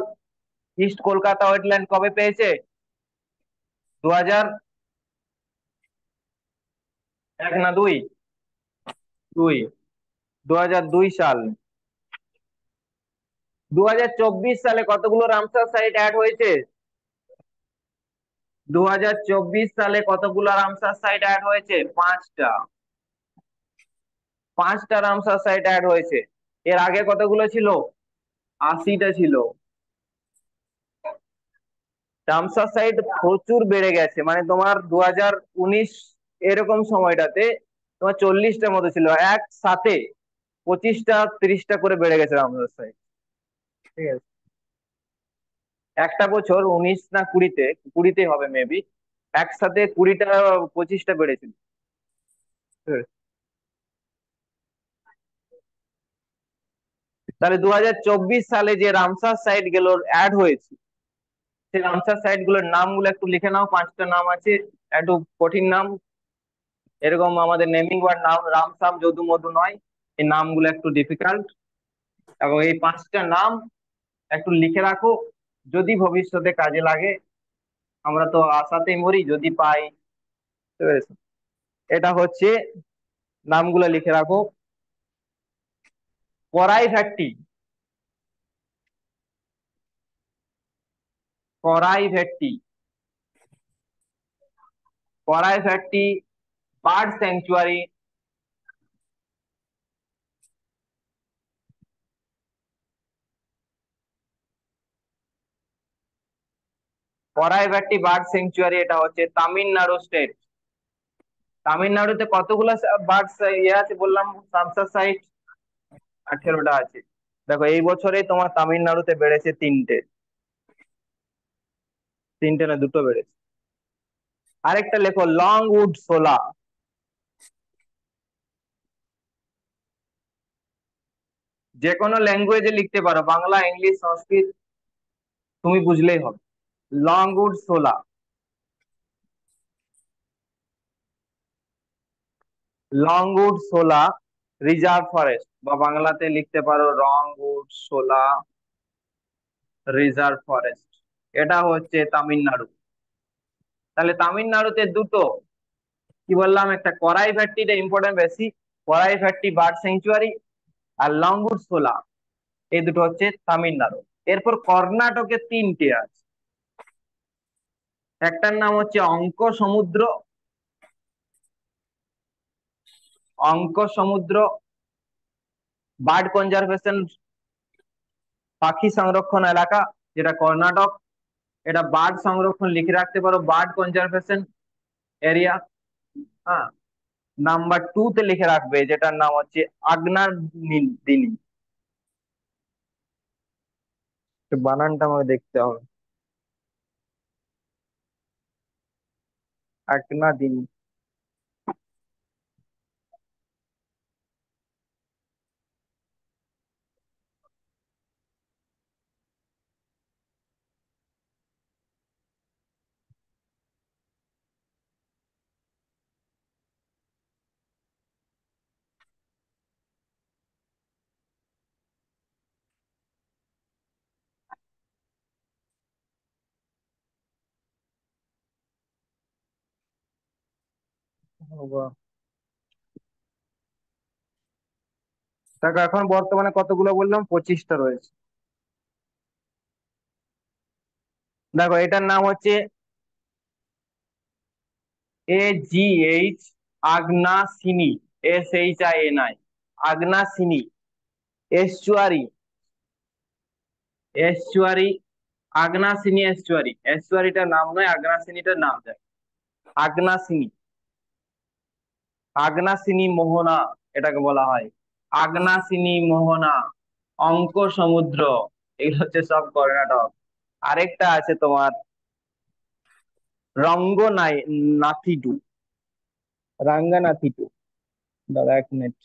ইস্ট কলকাতা ওয়েটল্যান্ড কবে পেয়েছে? 2001 না দুই? দুই, 2002 সাল। 2024 সালে কতগুলো রামসার সাইট অ্যাড হয়েছে? 2024 সালে কতগুলো রামসার সাইট অ্যাড হয়েছে? পাঁচটা। পাঁচটা রামসার সাইট অ্যাড হয়েছে। এর আগে কতগুলো ছিল? 80টা ছিল। রামসার সাইট প্রচুর বেড়ে গেছে, মানে তোমার 2019 এরকম সময়টাতে তোমার 40টার মতো ছিল, একসাথে 25টা 30টা করে বেড়ে গেছে রামসার সাইট। ঠিক আছে, একটা বছর 19 না 20-তে, 20-তে হবে মেবি, একসাথে 20টা 25টা বেড়েছিল। ঠিক আছে? তাহলে 2024 সালে যে রামসার সাইট গুলো অ্যাড হয়েছে, সেই রামসার সাইট গুলোর নামগুলো একটু লিখে নাও। পাঁচটা নাম আছে, একটু কঠিন নাম, এরকম আমাদের নেমিং ওয়ার্ড নাম রামসাম যদু মধু নয়, এই নামগুলো একটু ডিফিকাল্ট। এবং এই পাঁচটা নাম একটু লিখে রাখো, যদি ভবিষ্যতে কাজে লাগে। আমরা তো আশাতেই মরি যদি পাই। ঠিক আছে? এটা হচ্ছে, নামগুলো লিখে রাখো। করাই ভ্যাট্টি, করাই ভ্যাট্টি, করাই ভ্যাট্টি বার্ড স্যাংচুয়ারি। করাই ভ্যাট্টি বার্ড স্যাংচুয়ারি, এটা হচ্ছে তামিলনাড়ু স্টেট। তামিলনাড়ুতে কতগুলো বার্ড ইয়ে আছে বললাম, রামসার সাইট? 18টা আছে। দেখো এই বছরে তোমার তামিলনাড়ুতে বেড়েছে তিনটে, তিনটে না দুটো বেড়েছে। আরেকটা লেখো লং উড সোলা। যে কোনো ল্যাঙ্গুয়েজে লিখতে পারো, বাংলা ইংলিশ সংস্কৃত, তুমি বুঝলেই হবে। Long wood shola, long wood shola reserve forest, বা বাংলাতে লিখতে পারো long wood shola reserve forest. এটা হচ্ছে তামিলনাড়ু। তাহলে তামিলনাড়ুতে দুটো, কি বললাম, একটা করাই ভ্যাট্টিটা ইম্পর্টেন্ট বেশি, করাই ভ্যাট্টি বার্ড স্যাংচুয়ারি, আর লংউড সোলা, এই দুটো হচ্ছে তামিলনাড়ু। এরপর কর্ণাটকে তিনটে আছে। একটার নাম হচ্ছে অঙ্ক সমুদ্র, অঙ্ক সমুদ্র বার্ড কনজারভেশন, পাখি সংরক্ষণ এলাকা, যেটা কর্ণাটক। এটা বার্ড সংরক্ষণ লিখে রাখতে পারো, বার্ড কনজারভেশন এরিয়া। হ্যাঁ, নাম্বার 2-তে লিখে রাখবে, যেটার নাম হচ্ছে দিনী। বানানটা আমাকে দেখতে হবে, দিনী। দেখো এখন বর্তমানে কতগুলো বললাম, 25টা রয়েছে। দেখো এটার নাম হচ্ছে AGH, আগ্নাসিনী, SHINI, আগ্নাসিনী এস্চুয়ারি, এস্চুয়ারি, আগ্নাসিনী এস্চুয়ারি। এস্চুয়ারিটার নাম নয়, আগ্নাসিনীটার নাম দেয়। আগ্নাসিনী, আগ্নাসিনী মোহনা এটাকে বলা হয়, আগ্নাসিনী মোহনা, অঙ্ক সমুদ্র, এগুলো হচ্ছে সব কর্ণাটক। আরেকটা আছে তোমার, রঙ্গনাথিডু। রাঙ্গানাথিডু। দাদা এক মিনিট।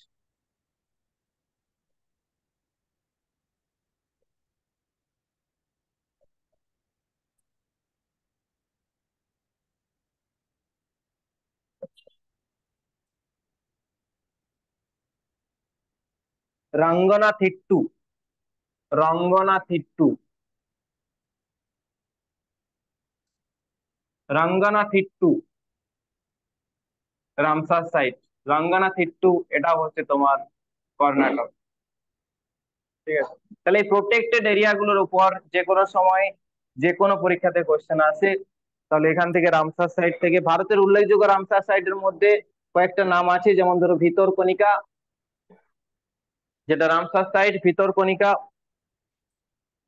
রঙ্গনাথিট্টু। রঙ্গনাথিট্টু। রঙ্গনাথিট্টু। রামসার সাইট। রঙ্গনাথিট্টু, এটা হচ্ছে তোমার কর্ণাটক। ঠিক আছে। তাহলে এই প্রোটেক্টেড এরিয়া গুলোর উপর যে কোনো সময় যে কোনো পরীক্ষাতে কোশ্চেন আসে। তাহলে এখান থেকে রামসার সাইট থেকে ভারতের উল্লেখযোগ্য রামসার সাইটের মধ্যে কয়েকটা নাম আছে, যেমন ধরো ভিতরকণিকা, যেটা রামসার সাইট, ভিতরকণিকা।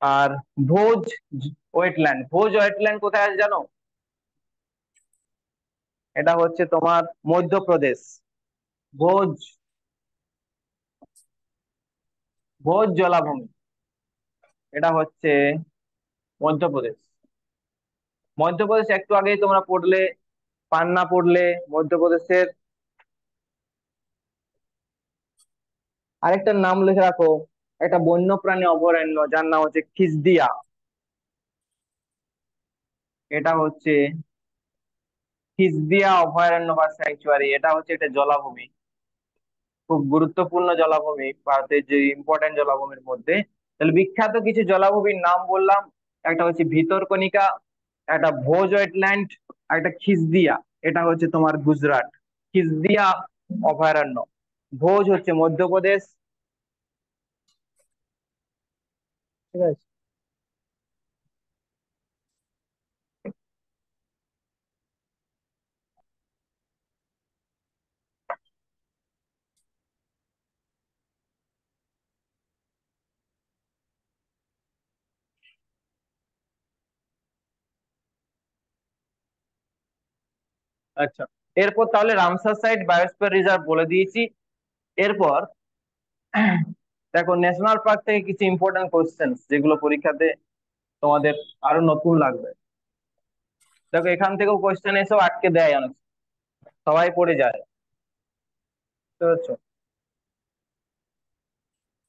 আর ভোজ ওয়েটল্যান্ড। ভোজ ওয়েটল্যান্ড কোথায় আছে জানো? এটা হচ্ছে তোমার মধ্যপ্রদেশ। ভোজ, ভোজ জলাভূমি, এটা হচ্ছে মধ্যপ্রদেশ। মধ্যপ্রদেশ একটু আগেই তোমরা পড়লে, পান্না পড়লে মধ্যপ্রদেশের। আরেকটা নাম লিখে রাখো, একটা বন্যপ্রাণী অভয়ারণ্য যার নাম হচ্ছে খিসদিয়া। এটা হচ্ছে খিসদিয়া অভয়ারণ্য বা স্যাংচুয়ারি। এটা হচ্ছে একটা জলাভূমি, খুব গুরুত্বপূর্ণ জলাভূমি, ভারতের যে ইম্পর্টেন্ট জলাভূমির মধ্যে। তাহলে বিখ্যাত কিছু জলাভূমির নাম বললাম, একটা হচ্ছে ভিতরকণিকা, একটা ভোজ ওয়েটল্যান্ড, একটা খিসদিয়া, এটা হচ্ছে তোমার গুজরাট। খিসদিয়া অভয়ারণ্য। ভোজ হচ্ছে মধ্যপ্রদেশ। ঠিক আছে। আচ্ছা, এরপর তাহলে রামসার সাইট বায়োস্ফিয়ার রিজার্ভ বলে দিয়েছি। এরপর দেখো, ন্যাশনাল পার্ক থেকে কিছু ইম্পর্টেন্ট কোশ্চেন যেগুলো পরীক্ষাতে তোমাদের আরো নতুন লাগবে। দেখো, এখান থেকেও কোশ্চেন এসেও আটকে দেয় অনেক, সবাই পড়ে যায়। বুঝতে পারছো?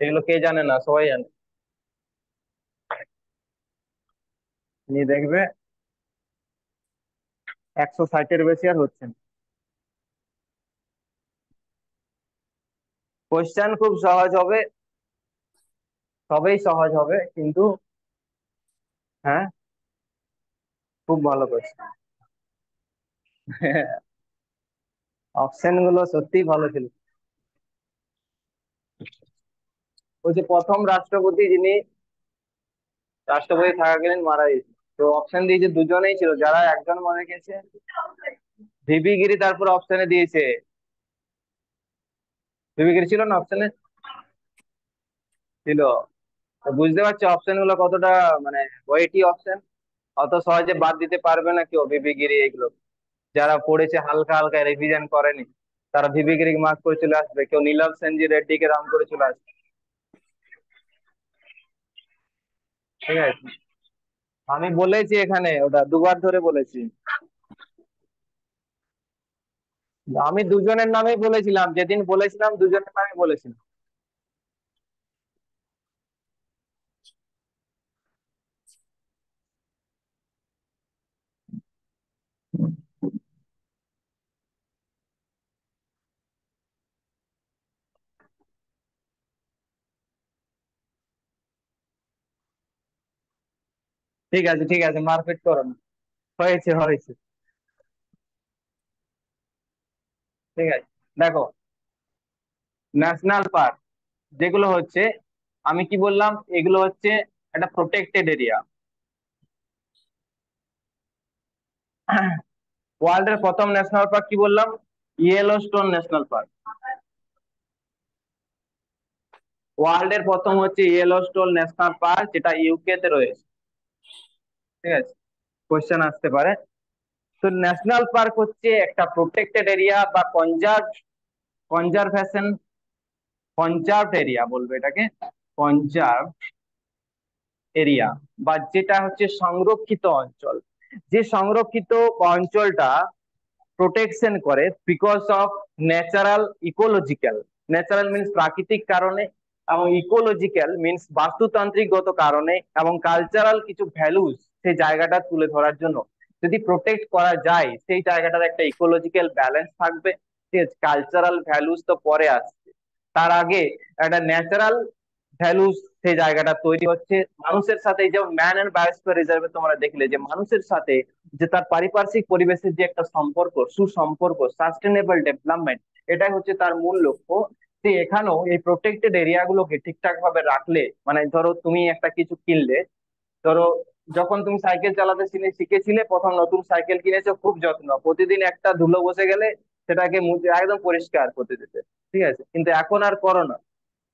এগুলো কে জানে না? সবাই জানে। নিয়ে দেখবে 160-এর বেশি আর হচ্ছে না। কোশ্চেন খুব সহজ হবে, সবই সহজ হবে কিন্তু। হ্যাঁ, খুব ভালো কোশ্চেন। অপশন গুলো সত্যিই ভালো ছিল। ওই যে প্রথম রাষ্ট্রপতি যিনি রাষ্ট্রপতি থাকাকালীন মারা গেছে, তো অপশন দিয়েছে দুজনেই ছিল, যারা একজন মারা গেছে ভিপি গিরি, তারপর অপশনে দিয়েছে ভিপি গিরি ছিল না অপশনে? ছিল। তো বুঝতে পারছো অপশন গুলো কতটা মানে ওয়েটি অপশন। অত সহজে বাদ দিতে পারবে না কেউ ভিপি গিরি এগুলো। যারা পড়েছে হালকা হালকা, রিভিশন করেনি, তারা ভিপি গিরি মার্ক করে চলে আসবে, কেউ নীলাভ সেনজি রেড্ডি কে রাম করে চলে আসবে। ঠিক আছে। আমি বলেছি এখানে, ওটা দুবার ধরে বলেছি। আমি দুজনের নামেই বলেছিলাম, যেদিন বলেছিলাম দুজনের নামে বলেছিলাম। ঠিক আছে, ঠিক আছে, মারপিট করো না। হয়েছে, হয়েছে। ঠিক আছে। দেখো, ন্যাশনাল পার্ক যেগুলো হচ্ছে, আমি কি বললাম, এগুলো হচ্ছে একটা প্রোটেক্টেড এরিয়া। ওয়ার্ল্ড এর প্রথম ন্যাশনাল পার্ক কি বললাম? Yellowstone national park. ওয়ার্ল্ড এর প্রথম হচ্ছে ইয়েলোস্টোন ন্যাশনাল পার্ক, যেটা ইউকে তে রয়েছে। ঠিক আছে, কোশ্চেন আসতে পারে। তো ন্যাশনাল পার্ক হচ্ছে একটা প্রোটেক্টেড এরিয়া বা কনজারভেশন, কনজার্ভ এরিয়া বলবে এটাকে, কনজার্ভ এরিয়া, বা যেটা হচ্ছে সংরক্ষিত অঞ্চল। যে সংরক্ষিত অঞ্চলটা প্রোটেকশন করে because of natural ecological, natural means প্রাকৃতিক কারণে, এবং ইকোলজিক্যাল মিন্স বাস্তুতান্ত্রিকগত কারণে, এবং কালচারাল কিছু ভ্যালুস সেই জায়গাটা তুলে ধরার জন্য যদি প্রোটেক্ট করা যায়, সেই জায়গাটার একটা ইকোলজিক্যাল ব্যালেন্স থাকবে। ঠিক আছে, কালচারাল ভ্যালুস তো পরে আসছে, তার আগে একটা ন্যাচারাল ভ্যালুস সেই জায়গাটা তৈরি হচ্ছে মানুষের সাথে। এই যেমন ম্যান এন্ড বায়োস্ফিয়ার রিজার্ভে তোমরা দেখলে যে মানুষের সাথে যে তার পারিপার্শ্বিক পরিবেশের যে একটা সম্পর্ক, সুসম্পর্ক, সাস্টেনেবল ডেভেলপমেন্ট, এটাই হচ্ছে তার মূল লক্ষ্য। যে এখানেও এই প্রোটেক্টেড এরিয়া গুলোকে ঠিকঠাক ভাবে রাখলে, মানে ধরো তুমি একটা কিছু কিনলে, ধরো যখন তুমি সাইকেল চালাতে শিখেছিলে, প্রথম নতুন সাইকেল কিনেছো, খুব যত্ন, প্রতিদিন একটা ধুলো বসে গেলে সেটাকে মুছে একদম পরিষ্কার করতে দিতে। ঠিক আছে, কিন্তু এখন আর করো না,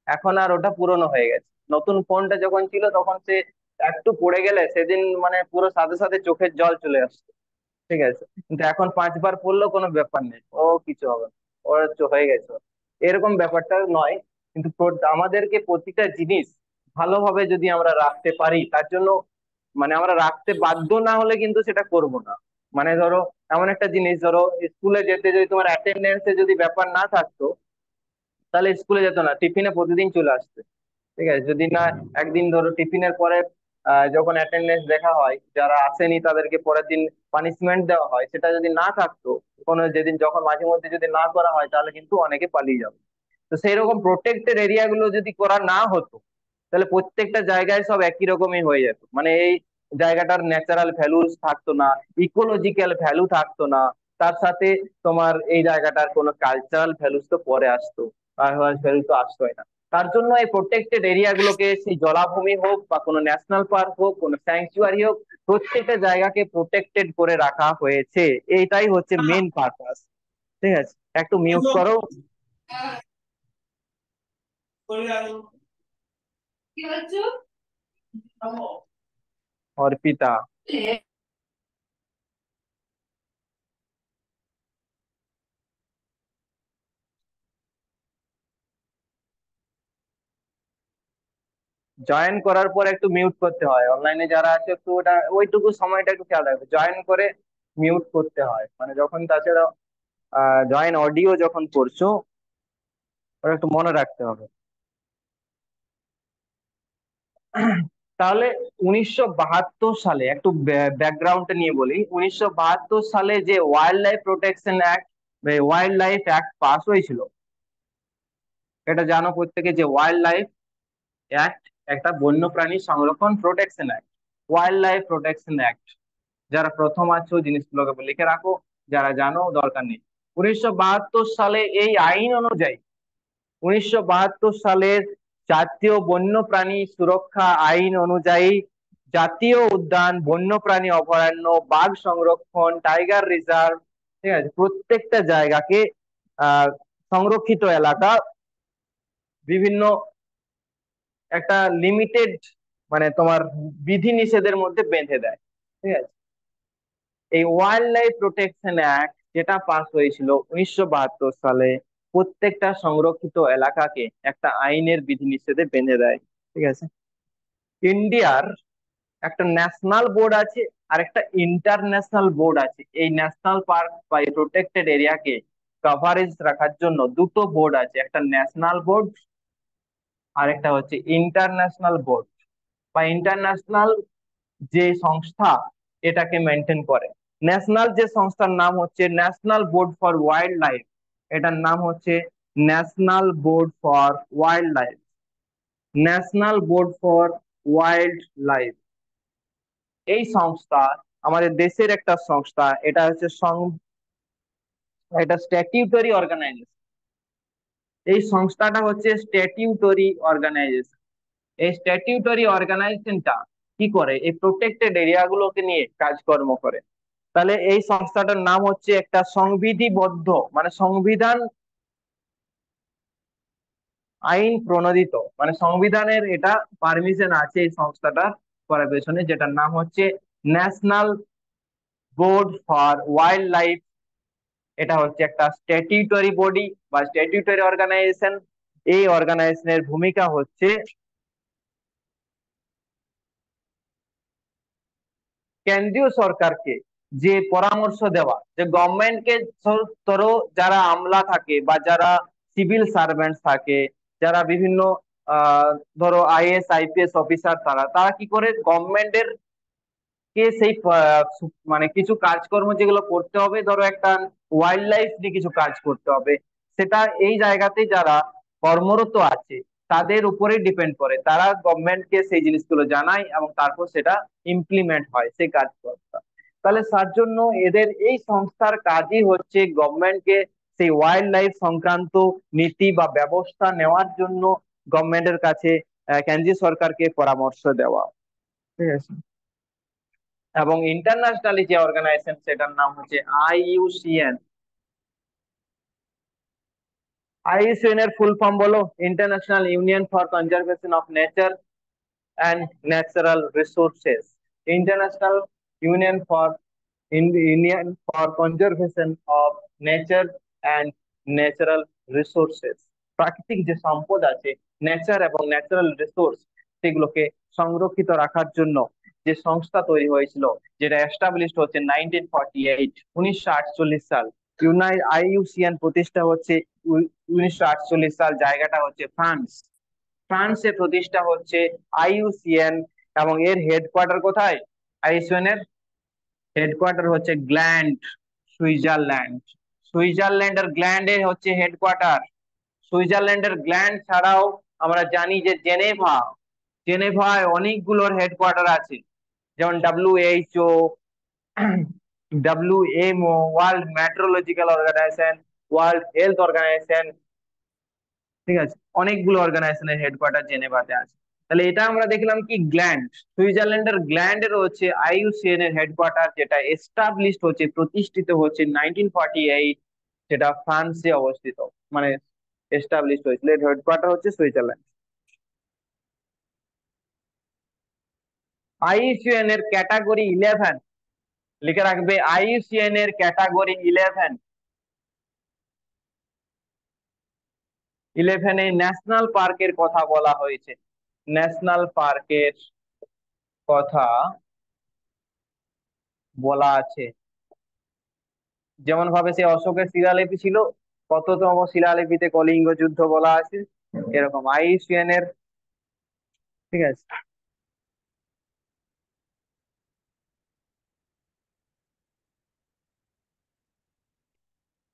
এখন আর ওটা পুরনো হয়ে গেছে। নতুন ফোনটা যখন ছিল তখন সে একটু পড়ে গেলে সেদিন মানে পুরো সাথে সাথে চোখের জল চলে আসছে। ঠিক আছে, কিন্তু এখন 5 বার পড়লেও কোনো ব্যাপার নেই, ও কিছু হবে না, ওর হচ্ছে হয়ে গেছে ওর। এরকম ব্যাপারটা নয়। কিন্তু আমাদেরকে প্রতিটা জিনিস ভালোভাবে যদি আমরা রাখতে পারি, তার জন্য মানে আমরা রাখতে বাধ্য না হলে কিন্তু সেটা করব না। মানে ধরো এমন একটা জিনিস, ধরো স্কুলে যেতে যদি তোমার অ্যাটেন্ডেন্সে যদি ব্যাপার না থাকতো, তাহলে স্কুলে যেত না, টিফিনে প্রতিদিন চলে আসতে। ঠিক আছে, যদি না একদিন ধরো টিফিনের পরে যখন অ্যাটেন্ডেন্স দেখা হয়, যারা আসেনি তাদেরকে পরের দিন পানিশমেন্ট দেওয়া হয়, সেটা যদি না থাকতো, কোনো যেদিন যখন মাঝে মধ্যে যদি না করা হয়, তাহলে কিন্তু অনেকে পালিয়ে যাবে। তো সেই রকম প্রোটেক্টেড এরিয়া গুলো যদি করা না হতো, তাহলে প্রত্যেকটা জায়গায় সব একই রকমই হয়ে যেত। মানে এই জায়গাটার ন্যাচারাল ভ্যালুস থাকতো না, ইকোলজিক্যাল ভ্যালু থাকতো না, তার সাথে তোমার এই জায়গাটার কোনো কালচারাল ভ্যালুস তো পরে আসতো, আর ভ্যালু তো আসতোই না। তার জন্য এই প্রোটেক্টেড এরিয়া গুলোকে, সেই জলাভূমি হোক বা কোনো ন্যাশনাল পার্ক হোক, কোনো স্যাংচুয়ারি হোক, প্রত্যেকটা জায়গাকে প্রোটেক্টেড করে রাখা হয়েছে। এইটাই হচ্ছে মেন পারপাস। ঠিক আছে, একটু মিউট করো অর্পিতা। জয়েন করার পর একটু মিউট করতে হয়, অনলাইনে যারা আছে একটু ওটা ওইটুকু সময়টা একটু খেয়াল রাখবে, জয়েন করে মিউট করতে হয়, মানে যখন তাছাড়া জয়েন অডিও যখন করছো, ওটা একটু মনে রাখতে হবে। তাহলে 1972 সালে একটু ব্যাকগ্রাউন্ডটা নিয়ে বলি। 1972 সালে যে wild life protection act, wild life act pass হয়েছিল, এটা জানো প্রত্যেকে, যে ওয়াইল্ড লাইফ অ্যাক্ট একটা বন্যপ্রাণী সংরক্ষণ protection act, wild life protection act. যারা প্রথম আছো জিনিসগুলোকে লিখে রাখো, যারা জানো দরকার নেই। 1972 সালে এই আইন অনুযায়ী, 1972 সালের জাতীয় বন্যপ্রাণী সুরক্ষা আইন অনুযায়ী, জাতীয় উদ্যান, বন্যপ্রাণী অভয়ারণ্য, বাঘ সংরক্ষণ, টাইগার রিজার্ভ, ঠিক আছে, প্রত্যেকটা জায়গাকে আহ সংরক্ষিত এলাকা বিভিন্ন একটা লিমিটেড, মানে তোমার বিধিনিষেধের মধ্যে বেঁধে দেয়। ঠিক আছে, এই ওয়াইল্ড লাইফ প্রোটেকশন অ্যাক্ট যেটা পাস হয়েছিল 1972 সালে, প্রত্যেকটা সংরক্ষিত এলাকাকে একটা আইনের বিধিনিষেধে বেঁধে দেয়। ঠিক আছে, ইন্ডিয়ার একটা ন্যাশনাল বোর্ড আছে আর একটা ইন্টারন্যাশনাল বোর্ড আছে। এই ন্যাশনাল পার্ক বা এই প্রোটেক্টেড এরিয়াকে কভারেজ রাখার জন্য দুটো বোর্ড আছে, একটা ন্যাশনাল বোর্ড আর একটা হচ্ছে ইন্টারন্যাশনাল বোর্ড বা ইন্টারন্যাশনাল যে সংস্থা এটাকে মেনটেন করে। ন্যাশনাল যে সংস্থার নাম হচ্ছে national board for wild life, এটার নাম হচ্ছে national board for wild life, national board for wild life. এই সংস্থা আমাদের দেশের একটা সংস্থা, এটা হচ্ছে এটা স্ট্যাটিউটরি অর্গানাইজেশন। এই সংস্থাটা হচ্ছে স্ট্যাটিউটরি অর্গানাইজেশন। এই স্ট্যাটিউটরি অর্গানাইজেশনটা কি করে, এই প্রোটেক্টেড এরিয়া গুলোকে নিয়ে কাজকর্ম করে। তাহলে এই সংস্থাটার নাম হচ্ছে একটা সংবিধিবদ্ধ, মানে সংবিধান আইন প্রণোদিত, মানে সংবিধানের এটা পারমিশন আছে এই সংস্থাটার করার পেছনে, যেটার নাম হচ্ছে national board for wild life. এটা হচ্ছে একটা স্ট্যাটিউটরি বডি বা স্ট্যাটিউটরি অর্গানাইজেশন। এই অর্গানাইজেশনের ভূমিকা হচ্ছে, কেন্দ্রীয় সরকারকে যে পরামর্শ দেওয়া, যে গভর্নমেন্টকে, ধরো যারা আমলা থাকে বা যারা সিভিল সার্ভেন্ট থাকে, যারা বিভিন্ন আহ ধরো আইএএস আইপিএস অফিসার, তারা তারা কি করে গভর্নমেন্টের কে সেই মানে কিছু কাজকর্ম যেগুলো করতে হবে, ধরো একটা ওয়াইল্ড লাইফ নিয়ে কিছু কাজ করতে হবে, সেটা এই জায়গাতে যারা কর্মরত আছে তাদের উপরে ডিপেন্ড করে, তারা গভর্নমেন্টকে সেই জিনিসগুলো জানায় এবং তারপর সেটা ইমপ্লিমেন্ট হয় সেই কাজকর্মটা। তাহলে তার জন্য এদের এই সংস্থার কাজই হচ্ছে গভর্নমেন্টকে সেই ওয়াইল্ড লাইফ সংক্রান্ত নীতি বা ব্যবস্থা নেওয়ার জন্য গভর্নমেন্টের কাছে কেন্দ্রীয় সরকারকে পরামর্শ দেওয়া। ঠিক আছে। এবং ইন্টারন্যাশনালি যে অর্গানাইজেশন সেটার নাম হচ্ছে আইইউসিএন। আইইউসিএন এর ফুল ফর্ম বলো? International union for conservation of nature and natural resources. International union for union for conservation of nature and natural resources. প্রাকৃতিক যে সম্পদ আছে, নেচার এবং ন্যাচারাল রিসোর্স, সেগুলোকে সংরক্ষিত রাখার জন্য যে সংস্থা তৈরি হয়েছিল, যেটা এস্টাবলিশড হচ্ছে 1948, 1948 সাল। আইইউসিএন প্রতিষ্ঠা হচ্ছে 1948 সাল। জায়গাটা হচ্ছে ফ্রান্স। ফ্রান্সে প্রতিষ্ঠা হচ্ছে আইইউসিএন। এবং এর হেডকোয়ার্টার কোথায়? আইইউসিএন এর হেডকোয়ার্টার হচ্ছে গ্ল্যান্ড, সুইজারল্যান্ড। সুইজারল্যান্ডের গ্ল্যান্ডে হচ্ছে হেডকোয়ার্টার। সুইজারল্যান্ডের গ্ল্যান্ড ছাড়াও আমরা জানি যে জেনেভা, জেনেভায় অনেকগুলোর হেডকোয়ার্টার আছে, যেমন WHO, WMO, world meteorological organisation, world health organisation. ঠিক আছে, অনেকগুলো অর্গানাইজেশনের হেডকোয়ার্টার জেনেভাতে আছে। তাহলে এটা আমরা দেখলাম কি, গ্ল্যান্ড, সুইজারল্যান্ডের গ্ল্যান্ডের হচ্ছে আইইউসিএন এর হেডকোয়ার্টার, যেটা এস্টাবলিশড হচ্ছে, প্রতিষ্ঠিত হচ্ছে 1948, যেটা ফ্রান্সে অবস্থিত, মানে এস্টাবলিশড হয়েছিল। এর হেডকোয়ার্টার হচ্ছে সুইজারল্যান্ড। আইইউসিএন এর ক্যাটাগরি 11, লিখে রাখবে আইইউসিএন এর ক্যাটাগরি 11। 11-এ ন্যাশনাল পার্কের কথা বলা হয়েছে। ন্যাশনাল পার্কের কথা বলা আছে। যেমন ভাবে সে অশোকের শিলালিপি ছিল, কততম শিলালিপিতে কলিঙ্গ যুদ্ধ বলা আছে, এরকম আইইউসিএন এর। ঠিক আছে।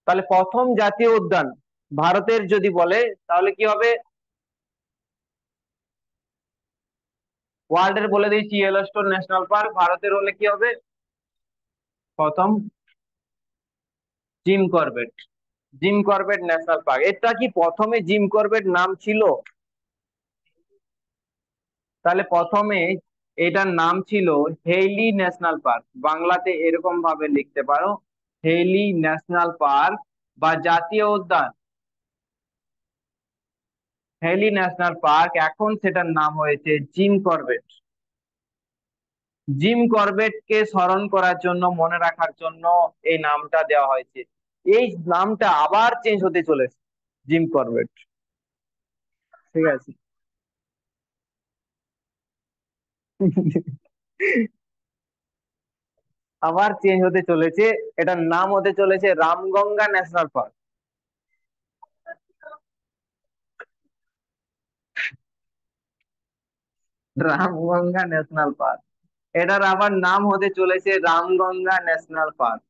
তাহলে প্রথম জাতীয় উদ্যান ভারতের যদি বলে তাহলে কি হবে? ওয়ার্ল্ড এর বলে দিয়েছি ইয়েলোস্টোন ন্যাশনাল পার্ক, ভারতের হলে কি হবে? প্রথম Jim Corbett, Jim Corbett national park. এটা কি প্রথমে জিম করবেট নাম ছিল? তাহলে প্রথমে এটার নাম ছিল হেইলি ন্যাশনাল পার্ক। বাংলাতে এরকম ভাবে লিখতে পারো, হেইলি ন্যাশনাল পার্ক বা জাতীয় উদ্যান। হেইলি ন্যাশনাল পার্ক, এখন সেটার নাম হয়েছে জিম করবেট। জিম করবেটকে স্মরণ করার জন্য, মনে রাখার জন্য এই নামটা দেওয়া হয়েছে। এই নামটা আবার চেঞ্জ হতে চলেছে, জিম করবেট। ঠিক আছে। আবার চেঞ্জ হতে চলেছে, এটার নাম হতে চলেছে Ramganga national park. Ramganga national park, এটার আবার নাম হতে চলেছে রামগঙ্গা ন্যাশনাল পার্ক।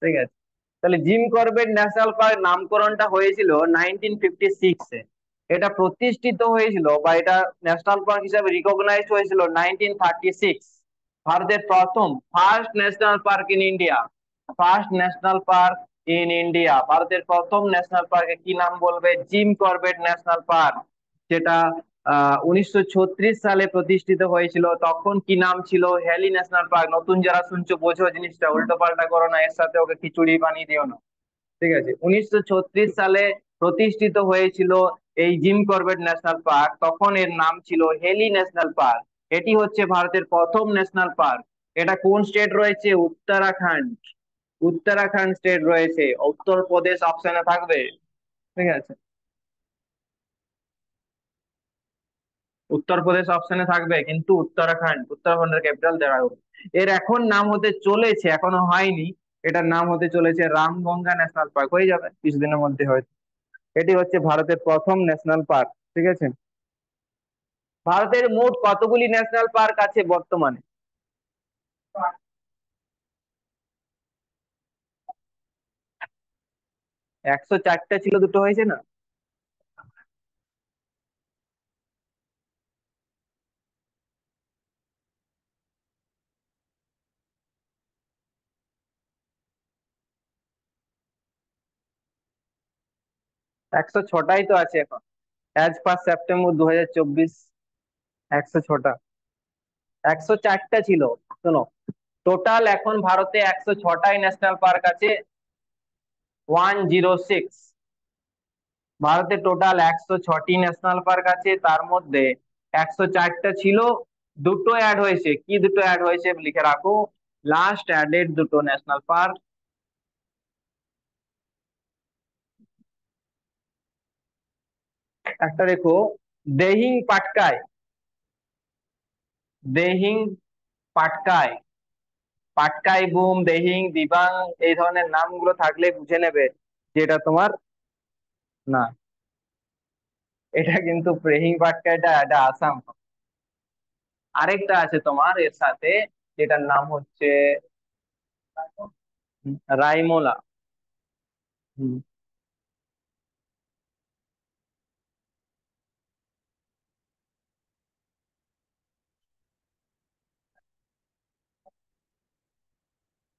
ঠিক আছে। তাহলে জিম করবেট ন্যাশনাল পার্ক নামকরণটা হয়েছিল 1956-এ। এটা প্রতিষ্ঠিত হয়েছিল বা এটা ন্যাশনাল পার্ক হিসাবে রিকগনাইজড হয়েছিল 1936। ভারতের প্রথম, first national park in India. First national park in India, ভারতের প্রথম ন্যাশনাল পার্কে কি নাম বলবে? Jim Corbett national park. যেটা 1936 সালে প্রতিষ্ঠিত হয়েছিল। তখন কি নাম ছিল? হেলি ন্যাশনাল পার্ক। নতুন যারা শুনছো বোঝো জিনিসটা, উল্টো পাল্টা করো না, এর সাথে ওকে খিচুড়ি বানিয়ে দিও না। ঠিক আছে। 1936 সালে প্রতিষ্ঠিত হয়েছিল এই জিম করবেট ন্যাশনাল পার্ক, তখন এর নাম ছিল হেলি ন্যাশনাল পার্ক। এটি হচ্ছে ভারতের প্রথম ন্যাশনাল পার্ক। এটা কোন স্টেট রয়েছে? উত্তরাখণ্ড। উত্তরাখণ্ড স্টেট রয়েছে, উত্তরপ্রদেশ অপশনে থাকবে। ঠিক আছে। উত্তরপ্রদেশ অপশনে থাকবে, কিন্তু উত্তরাখণ্ডের ক্যাপিটাল দেহরাদুন। এর এখন নাম হতে চলেছে, এখনো হয়নি, এটার নাম হতে চলেছে রামগঙ্গা ন্যাশনাল পার্ক, হয়ে যাবে কিছুদিনের মধ্যে হয়তো। এটি হচ্ছে ভারতের প্রথম ন্যাশনাল পার্ক, ঠিক আছে। ভারতের মোট কতগুলি ন্যাশনাল পার্ক আছে বর্তমানে? 104টা ছিল, দুটো হয়েছে না? 106টাই তো আছে এখন, অ্যাজ পার সেপ্টেম্বর 2024। 106টা। 104টা ছিল। শোনো, টোটাল এখন ভারতে 106টাই ন্যাশনাল পার্ক আছে। 106। ভারতে টোটাল 106টি ন্যাশনাল পার্ক আছে, তার মধ্যে 104টা ছিল, দুটো অ্যাড হয়েছে। কি দুটো অ্যাড হয়েছে লিখে রাখো, লাস্ট অ্যাডেড দুটো ন্যাশনাল পার্ক। একটা দেখো, দেহিং পাটকাই। দেহিং পাটকাই, পাটকাই বুম, দেহিং, দিবাং, এই ধরনের নামগুলো থাকলে বুঝে নেবে যে এটা তোমার না। এটা কিন্তু দেহিং পাটকাইটা, এটা আসাম। আরেকটা আছে তোমার এর সাথে, যেটার নাম হচ্ছে রাইমোলা। হুম,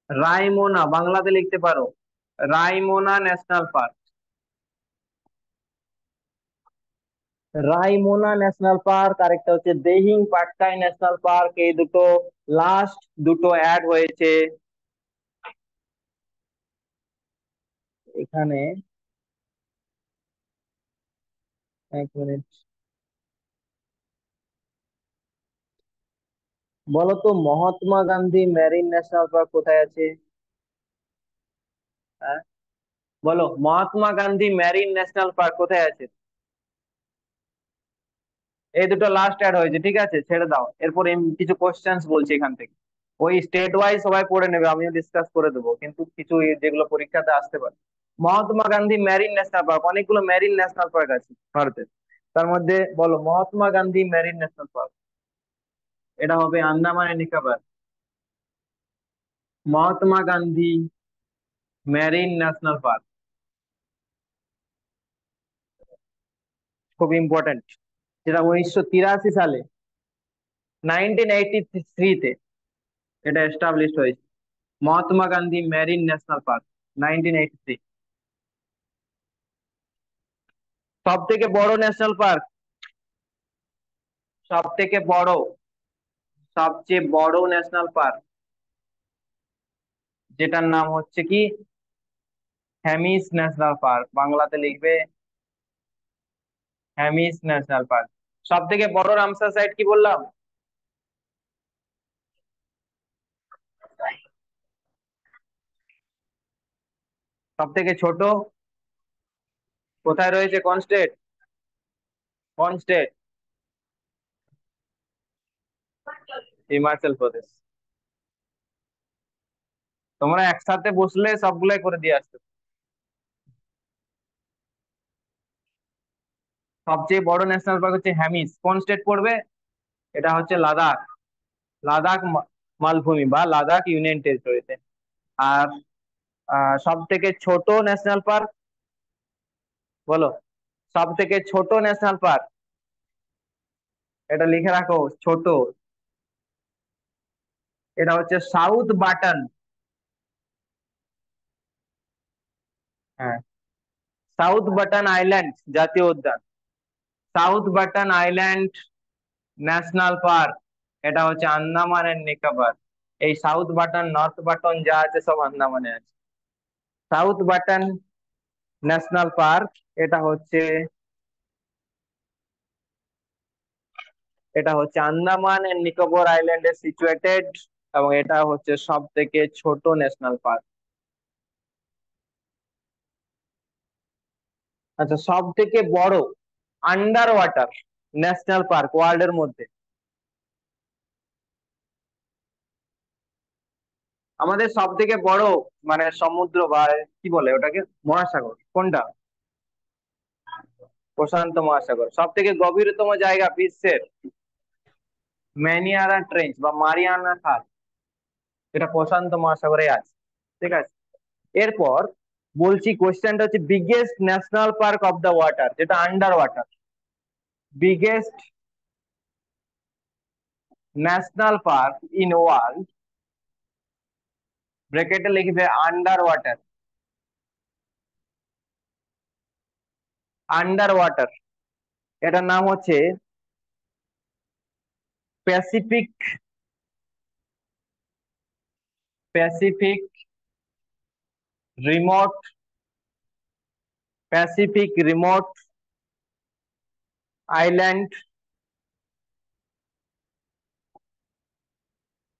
রাইমোনা বাংলাতে লিখতে পারো, Raimona national park. Raimona national park, আরেকটা হচ্ছে দেহিং পাটকাই ন্যাশনাল পার্ক, এই দুটো লাস্ট দুটো অ্যাড হয়েছে এখানে। এক মিনিট, বলো তো Mahatma Gandhi marine national park কোথায় আছে? হ্যাঁ, বলো Mahatma Gandhi marine national park কোথায় আছে? এই দুটো লাস্ট অ্যাড হয়েছে, ঠিক আছে, ছেড়ে দাও। এরপর কিছু কোশ্চেন্স বলছি এখান থেকে, ওই স্টেট ওয়াইজ সবাই পড়ে নেবে, আমিও ডিসকাস করে দেবো, কিন্তু কিছু যেগুলো পরীক্ষাতে আসতে পারে। Mahatma Gandhi marine national park, অনেকগুলো মেরিন ন্যাশনাল পার্ক আছে ভারতে, তার মধ্যে বলো Mahatma Gandhi marine national park. এটা হবে Andaman and Nicobar. Mahatma Gandhi marine national park, খুব ইম্পর্টেন্ট। যেটা 1983 সালে, 1983-তে এটা এস্টাবলিশ হয়েছে, Mahatma Gandhi marine national park, 1983। সব থেকে বড় ন্যাশনাল পার্ক, সব থেকে বড়, সবচেয়ে বড় ন্যাশনাল পার্ক, যেটার নাম হচ্ছে কি হ্যামিস ন্যাশনাল পার্ক, বাংলাতে লিখবে হ্যামিস ন্যাশনাল পার্ক। সব থেকে বড় রামসার সাইট কি বললাম? সব থেকে ছোট কোথায় রয়েছে, কোন স্টেট? কোন স্টেট? হিমাচল প্রদেশ। তোমরা একসাথে বসলে সবগুলাই করে দিয়ে আসতে। সবচেয়ে বড় ন্যাশনাল পার্ক হচ্ছে হ্যামিস, কোন স্টেট পড়বে? এটা হচ্ছে লাদাখ। লাদাখ মালভূমি বা লাদাখ ইউনিয়ন টেরিটরিতে। আর সব থেকে ছোট ন্যাশনাল পার্ক, বলো সব থেকে ছোট ন্যাশনাল পার্ক, এটা লিখে রাখো ছোট, এটা হচ্ছে সাউথ বাটন। হ্যাঁ, সাউথ বাটন আইল্যান্ড জাতীয় উদ্যান, south button island national park, এটা হচ্ছে আন্দামান এন্ড নিকোবর। এই সাউথ বাটন, নর্থ বাটন যা আছে সব আন্দামানে আছে। সাউথ বাটন ন্যাশনাল পার্ক, এটা হচ্ছে, এটা হচ্ছে আন্দামান এন্ড নিকোবর আইল্যান্ডে সিচুয়েটেড, এবং এটা হচ্ছে সব থেকে ছোট ন্যাশনাল পার্ক। আচ্ছা, সব থেকে বড় আন্ডার ওয়াটার ন্যাশনাল পার্ক ওয়ার্ল্ডের মধ্যে? আমাদের সব থেকে বড় মানে সমুদ্র বা কি বলে ওটাকে, মহাসাগর কোনটা? প্রশান্ত মহাসাগর। সব থেকে গভীরতম জায়গা বিশ্বের? ম্যানিয়ারা ট্রেঞ্চ বা মারিয়ানা খাল, এটা প্রশান্ত মহাসাগরে আছে। ঠিক আছে, এরপর বলছি কোশ্চেনটা হচ্ছে biggest national park of the water, যেটা under water. Biggest national park in world, ব্র্যাকেটে লিখবে আন্ডার ওয়াটার। আন্ডার ওয়াটার, এটার নাম হচ্ছে Pacific, Pacific remote, Pacific remote island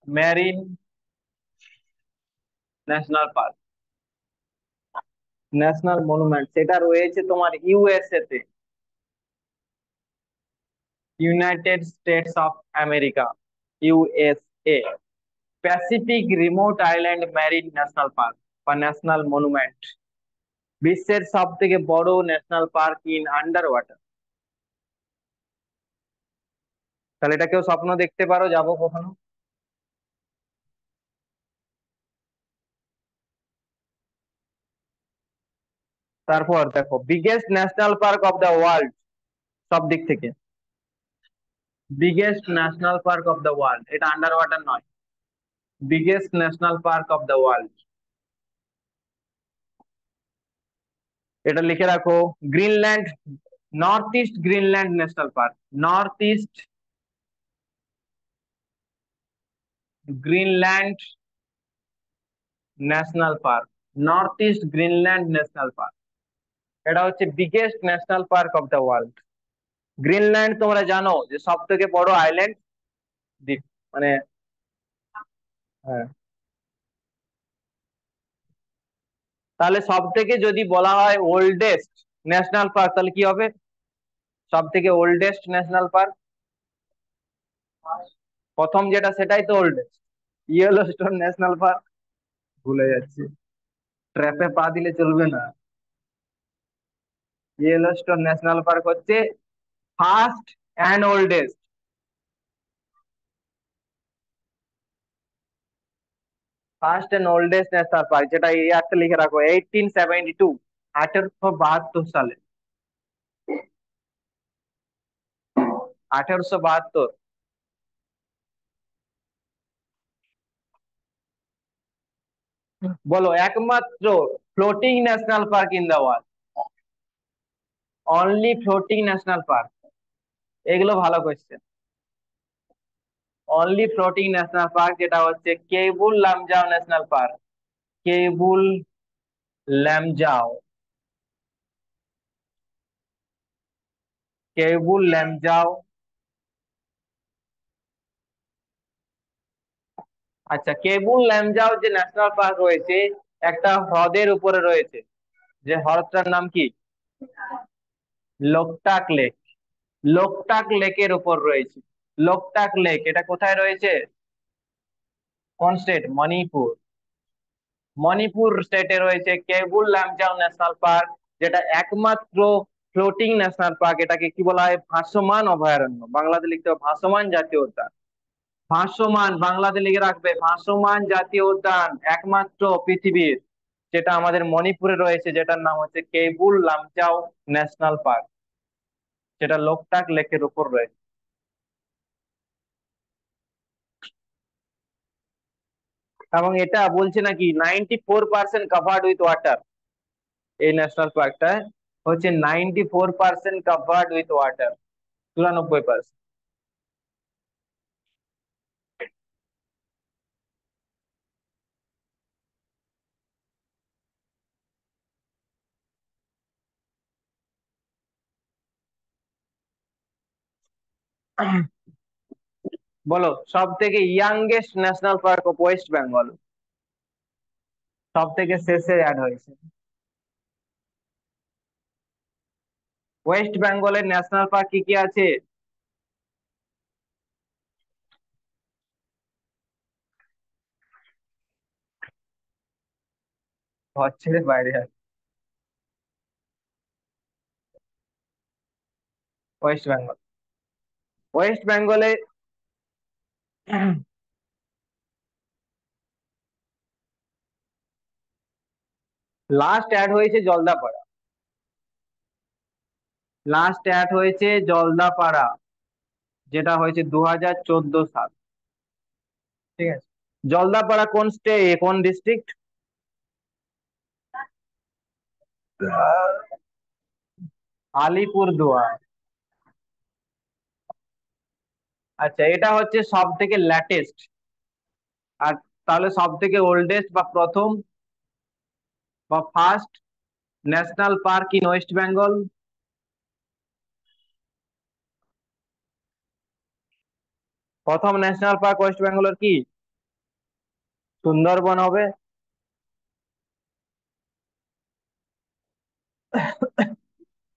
marine national park, national monument. সেটা রয়েছে তোমার ইউএসএ তে, United States of America, USA. Pacific remote island marine national park বা ন্যাশনাল মনুমেন্ট, বিশ্বের সব থেকে বড় national park in under water. তাহলে এটা কেউ স্বপ্ন দেখতে পারো যাবো কখনো? তারপর দেখো biggest national park of the world, সব দিক থেকে biggest national park of the world, এটা আন্ডার ওয়াটার নয়। Biggest national park of the world, এটা লিখে রাখো। Greenland, north east Greenland national park, north east Greenland national park, north east Greenland national park, এটা হচ্ছে biggest national park of the world. Greenland তোমরা জানো যে সব থেকে বড় আইল্যান্ড দ্বীপ, মানে হ্যাঁ। তাহলে সব থেকে যদি বলা হয় ওল্ডেস্ট ন্যাশনাল পার্ক, তাহলে কি হবে? সব থেকে ওল্ডেস্ট ন্যাশনাল পার্ক, প্রথম যেটা সেটাই তো ওল্ডেস্ট, ইয়েলোস্টোন ন্যাশনাল পার্ক। ভুলে যাচ্ছি, ট্র্যাপে পা দিলে চলবে না। ইয়েলোস্টোন ন্যাশনাল পার্ক হচ্ছে first and oldest, first and oldest national park, যেটা ইয়ারটা লিখে রাখো 1872, 1872 সালে, 1872। বলো একমাত্র floating national park in the world, only floating national park, এগুলো ভালো question. Only floating national park যেটা হচ্ছে কেবুল লামজাও ন্যাশনাল পার্ক, কেবুল লামজাও, কেবুল লামজাও। আচ্ছা, কেবুল লামজাও যে ন্যাশনাল পার্ক রয়েছে একটা হ্রদের উপরে রয়েছে, যে হ্রদটার নাম কি? লোকটাক লেক, লোকটাক লেকের উপর রয়েছে। লোকটাক লেক এটা কোথায় রয়েছে? কোন স্টেট? মণিপুর। মণিপুর স্টেটে রয়েছে কেবুল লামজাও ন্যাশনাল পার্ক, যেটা একমাত্র ফ্লোটিং ন্যাশনাল পার্ক। এটাকে কি বলা হয়? ভাসমান অভয়ারণ্য, বাংলাতে লিখতে হবে ভাসমান জাতীয় উদ্যান। ভাসমান, বাংলাতে লিখে রাখবে ভাসমান জাতীয় উদ্যান, একমাত্র পৃথিবীর, যেটা আমাদের মণিপুরে রয়েছে, যেটার নাম হচ্ছে কেবুল লামজাও ন্যাশনাল পার্ক, যেটা লোকটাক লেকের উপর রয়েছে। এবং এটা বলছে নাকি 94% কাভার্ড উইথ ওয়াটার, এই ন্যাশনাল পার্কটা হচ্ছে 94% কাভার্ড উইথ ওয়াটার, 94%। বলো সব থেকে youngest national park of West Bengal, সব থেকে শেষে অ্যাড হয়েছে। ওয়েস্ট বেঙ্গলের ন্যাশনাল পার্ক কি কি আছে? ঘর ছেড়ে বাইরে আছে। ওয়েস্ট বেঙ্গল। ওয়েস্ট বেঙ্গলে লাস্ট অ্যাড হয়েছে জলদাপাড়া। লাস্ট অ্যাড হয়েছে জলদাপাড়া, যেটা হয়েছে 2014 সাল। ঠিক আছে। জলদাপাড়া কোন কোন ডিস্ট্রিক্ট? আলিপুরদুয়ার। আচ্ছা, এটা হচ্ছে সব থেকে ল্যাটেস্ট। আর তাহলে সব থেকে ওল্ডেস্ট বা প্রথম বা first national park in West Bengal? প্রথম ন্যাশনাল পার্ক ওয়েস্ট বেঙ্গলের কি? সুন্দরবন হবে।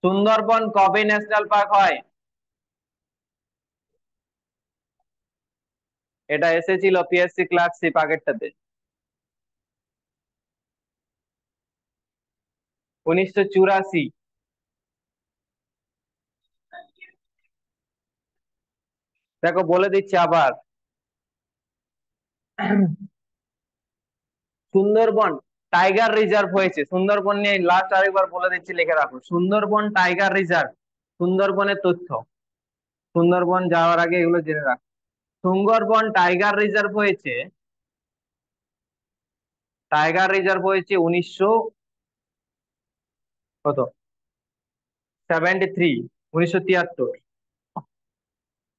সুন্দরবন কবে ন্যাশনাল পার্ক হয়? এটা এসেছিল পিএসসি ক্লার্কশিপ আগেরটাতে। 1984। দেখো বলে দিচ্ছি আবার। সুন্দরবন টাইগার রিজার্ভ হয়েছে। সুন্দরবন নিয়ে লাস্ট আরেকবার বলে দিচ্ছি, লিখে রাখো, সুন্দরবন টাইগার রিজার্ভ। সুন্দরবনের তথ্য, সুন্দরবন যাওয়ার আগে এগুলো জেনে রাখো। সুন্দরবন টাইগার রিজার্ভ হয়েছে, টাইগার রিজার্ভ হয়েছে কত 73, 1973।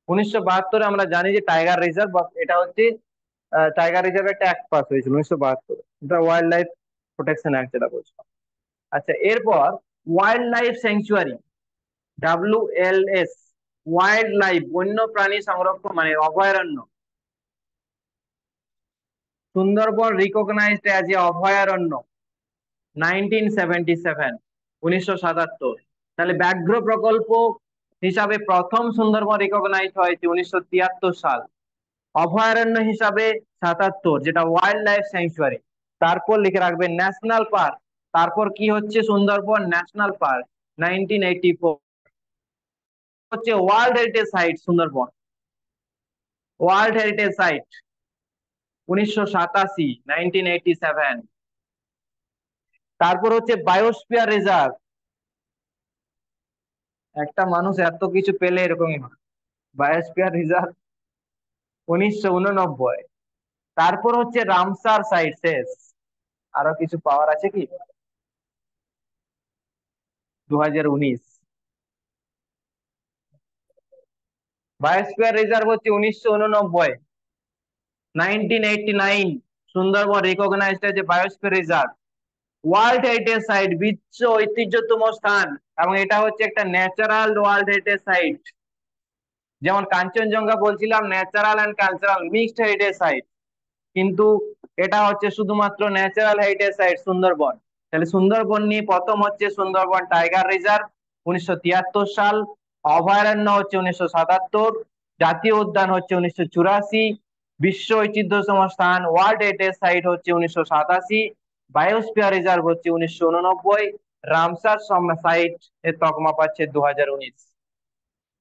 1972 আমরা জানি যে টাইগার রিজার্ভ, এটা হচ্ছে টাইগার রিজার্ভ একটা অ্যাক্ট পাস হয়েছিল 1972, এটা ওয়াইল্ড লাইফ প্রোটেকশন অ্যাক্ট যেটা বলছে। আচ্ছা, এরপর wild life sanctuary, WLS, wild life বন্য প্রাণী সংরক্ষণ মানে অভয়ারণ্য। সুন্দরবন রিকগনাইজড অ্যাজ এ অভয়ারণ্য 1977, 1977। তাহলে ব্যাঘ্র প্রকল্প হিসাবে প্রথম সুন্দরবন রিকগনাইজ হয়েছে 1973 সাল। অভয়ারণ্য হিসাবে 77, যেটা ওয়াইল্ড লাইফ স্যাংচুয়ারি। তারপর লিখে রাখবেন ন্যাশনাল পার্ক। তারপর কি হচ্ছে সুন্দরবন ন্যাশনাল পার্ক 1984। হচ্ছে world heritage site Sundarban, world heritage site 1987, 1987। তারপর হচ্ছে বায়োস্ফিয়ার রিজার্ভ। একটা মানুষ এত কিছু পেলে এরকমই হয়। Biosphere reserve 1989। তারপর হচ্ছে রামসার সাইট শেষ। আরো কিছু পাওয়ার আছে কি? 2019। বায়োস্ফিয়ার রিজার্ভ হচ্ছে 1989, 1989। Sundarban recognised as a biosphere reserve, world heritage site, বিশ্ব ঐতিহ্যতম স্থান। এবং এটা হচ্ছে একটা ন্যাচারাল ওয়ার্ল্ড হেরিটেজ সাইট। যেমন কাঞ্চনজঙ্ঘা বলছিলাম natural and cultural mixed heritage site, কিন্তু এটা হচ্ছে শুধুমাত্র ন্যাচারাল হেরিটেজ সাইট সুন্দরবন। তাহলে সুন্দরবন নিয়ে প্রথম হচ্ছে সুন্দরবন টাইগার রিজার্ভ 1973 সাল, অভয়ারণ্য হচ্ছে 1977, জাতীয় উদ্যান হচ্ছে 1984, বিশ্ব ঐতিহ্যতম স্থান ওয়ার্ল্ড হেরিটেজ সাইট হচ্ছে 1987, বায়োস্ফিয়ার রিজার্ভ হচ্ছে 1989, রামসার সাইট এর তকমা পাচ্ছে 2019।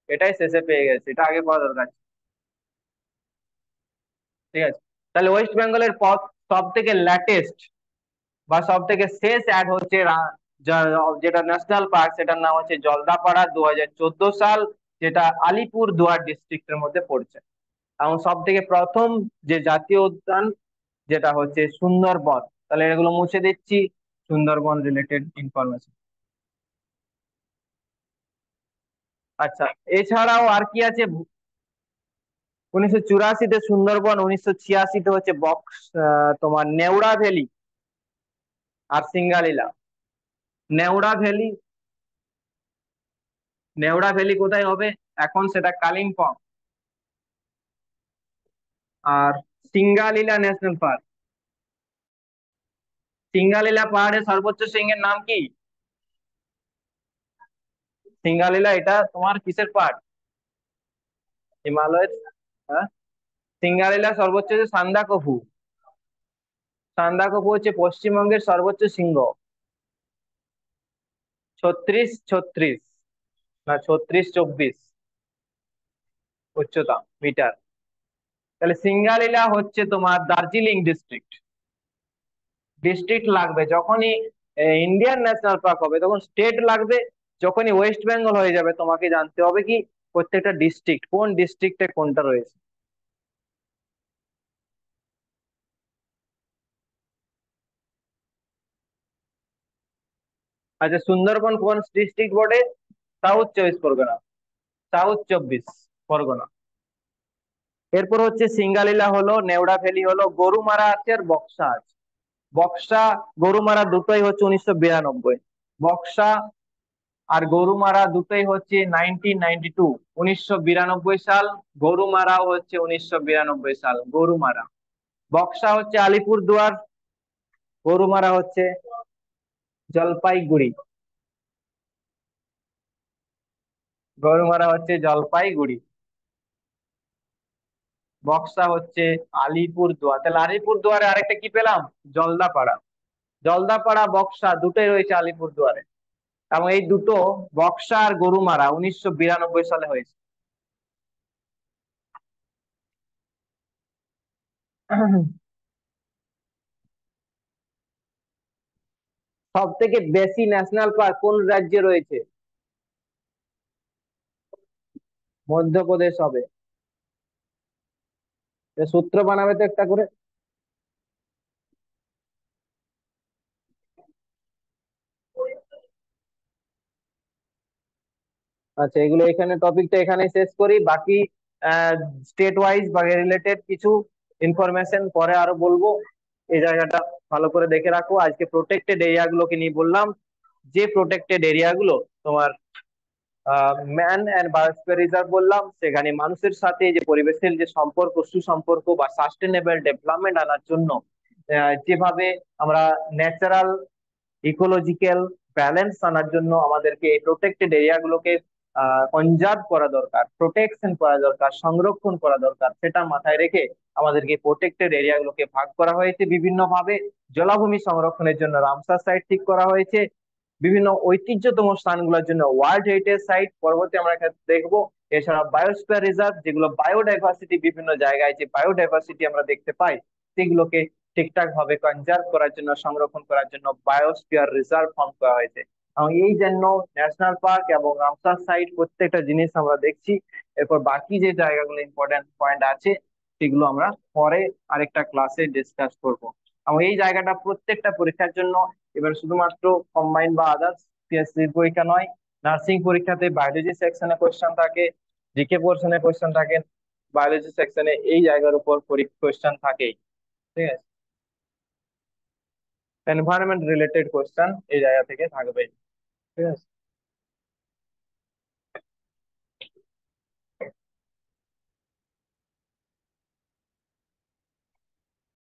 এটাই শেষে পেয়ে গেছে, এটা আগে পাওয়া দরকার ছিল। ঠিক আছে। তাহলে ওয়েস্ট বেঙ্গলের পথ সব থেকে ল্যাটেস্ট বা সব থেকে শেষ অ্যাড হচ্ছে যেটা ন্যাশনাল পার্ক, সেটার নাম হচ্ছে জলদাপাড়া, 2014 সাল, যেটা আলিপুর দুয়ার ডিস্ট্রিক্টের মধ্যে পড়ছে। এবং সব থেকে প্রথম যে জাতীয় উদ্যান, যেটা হচ্ছে সুন্দরবন। তাহলে এগুলো মুছে দিচ্ছি, সুন্দরবন রিলেটেড ইনফরমেশন। আচ্ছা, এছাড়াও আর কি আছে? 1984-তে সুন্দরবন, 1986-তে হচ্ছে তোমার নেওড়া ভ্যালি আর সিঙ্গালীলা। নেওড়া ভ্যালি, নেওড়া ভ্যালি কোথায় হবে? এখন সেটা কালিম্পং। আর সিঙ্গালীলা ন্যাশনাল পার্ক, সিঙ্গালীলা পাহাড়ের সর্বোচ্চ শৃঙ্গের নাম কি? সিঙ্গালীলা এটা তোমার কিসের পার্ট? হিমালয়ের। হ্যাঁ, সিঙ্গালীলা সর্বোচ্চ যে সান্দাকফু, সান্দাকফু হচ্ছে পশ্চিমবঙ্গের সর্বোচ্চ শৃঙ্গ। 36 36 না 36 24 উচ্চতা মিটার। তাহলে সিঙ্গালীলা হচ্ছে তোমার দার্জিলিং ডিস্ট্রিক্ট। ডিস্ট্রিক্ট লাগবে যখনই ইন্ডিয়ান ন্যাশনাল পার্ক হবে, তখন স্টেট লাগবে। যখনই ওয়েস্ট বেঙ্গল হয়ে যাবে তোমাকে জানতে হবে কি প্রত্যেকটা ডিস্ট্রিক্ট কোন ডিস্ট্রিক্টে কোনটা রয়েছে। আচ্ছা, সুন্দরবন কোন ডিস্ট্রিক্ট বোর্ডে? সাউথ 24 পরগনা। সাউথ 24 পরগনা। এরপর হচ্ছে সিঙ্গালীলা হলো, নেওড়া ভ্যালি হলো, গরুমারা আছে আর বক্সা আছে। বক্সা গরুমারা দুটোই হচ্ছে 1992। বক্সা আর গরুমারা দুটোই হচ্ছে 1992, 1992 সাল। গরুমারাও হচ্ছে 1992 সাল, গরুমারা। বক্সা হচ্ছে আলিপুরদুয়ার, গরুমারা হচ্ছে জলপাইগুড়ি। গরুমারা হচ্ছে জলপাইগুড়ি, বক্সা হচ্ছে আলিপুরদুয়ার। তাহলে আলিপুরদুয়ারে আরেকটা কি পেলাম? জলদাপাড়া। জলদাপাড়া বক্সা দুটোই রয়েছে আলিপুরদুয়ারে। এবং এই দুটো, বক্সা আর গরুমারা, 1992 সালে হয়েছে। সব থেকে বেশি ন্যাশনাল পার্ক কোন রাজ্যে রয়েছে? মধ্যপ্রদেশ হবে। তো সূত্র বানাবে তো একটা করে। আচ্ছা, এগুলো এখানে টপিকটা এখানে শেষ করি। বাকি স্টেট ওয়াইজ বা রিলেটেড কিছু ইনফরমেশন পরে আরো বলবো। এই জায়গাটা ভালো করে দেখে রাখো। আজকে প্রোটেক্টেড এরিয়া গুলোকে নিয়ে বললাম। যে প্রোটেক্টেড এরিয়া গুলো তোমার ম্যান অ্যান্ড বায়োস্ফিয়ার রিজার্ভ বললাম, সেখানে মানুষের সাথে যে পরিবেশের যে সম্পর্ক, সুসম্পর্ক বা সাস্টেনেবল ডেভেলপমেন্ট আনার জন্য যেভাবে আমরা ন্যাচারাল ইকোলজিক্যাল ব্যালেন্স আনার জন্য আমাদেরকে এই প্রোটেক্টেড এরিয়া গুলোকে কনজার্ভ করা দরকার, প্রোটেকশন করা দরকার, সংরক্ষণ করা দরকার, সেটা মাথায় রেখে আমাদেরকে প্রোটেক্টেড এরিয়া গুলোকে ভাগ করা হয়েছে বিভিন্ন ভাবে। জলাভূমি সংরক্ষণের জন্য রামসার সাইট ঠিক করা হয়েছে। বিভিন্ন ঐতিহ্যতম স্থানগুলোর জন্য ওয়ার্ল্ড হেরিটেজ সাইট পরবর্তী আমরা এখানে দেখবো। এছাড়া বায়োস্ফিয়ার রিজার্ভ, যেগুলো বায়োডাইভার্সিটি, বিভিন্ন জায়গায় যে বায়োডাইভার্সিটি আমরা দেখতে পাই সেগুলোকে ঠিকঠাক ভাবে কনজার্ভ করার জন্য, সংরক্ষণ করার জন্য বায়োস্ফিয়ার রিজার্ভ ফর্ম করা হয়েছে। এবং এই জন্য ন্যাশনাল পার্ক এবং রামসার সাইট প্রত্যেকটা জিনিস আমরা দেখছি। এরপর বাকি যে জায়গাগুলো ইম্পর্টেন্ট পয়েন্ট আছে সেগুলো আমরা পরে আরেকটা ক্লাসে ডিসকাস করব। এবং এই জায়গাটা প্রত্যেকটা পরীক্ষার জন্য, এবার শুধুমাত্র কম্বাইন্ড বা আদার্স পিএসসি পরীক্ষা নয়, নার্সিং পরীক্ষাতে বায়োলজি সেকশনে কোশ্চেন থাকে, জিকে পোর্শনে কোশ্চেন থাকে, বায়োলজি সেকশনে এই জায়গার উপর কোশ্চেন থাকেই। ঠিক আছে, এনভায়রনমেন্ট রিলেটেড কোশ্চেন এই জায়গা থেকে থাকবে। ঠিক আছে।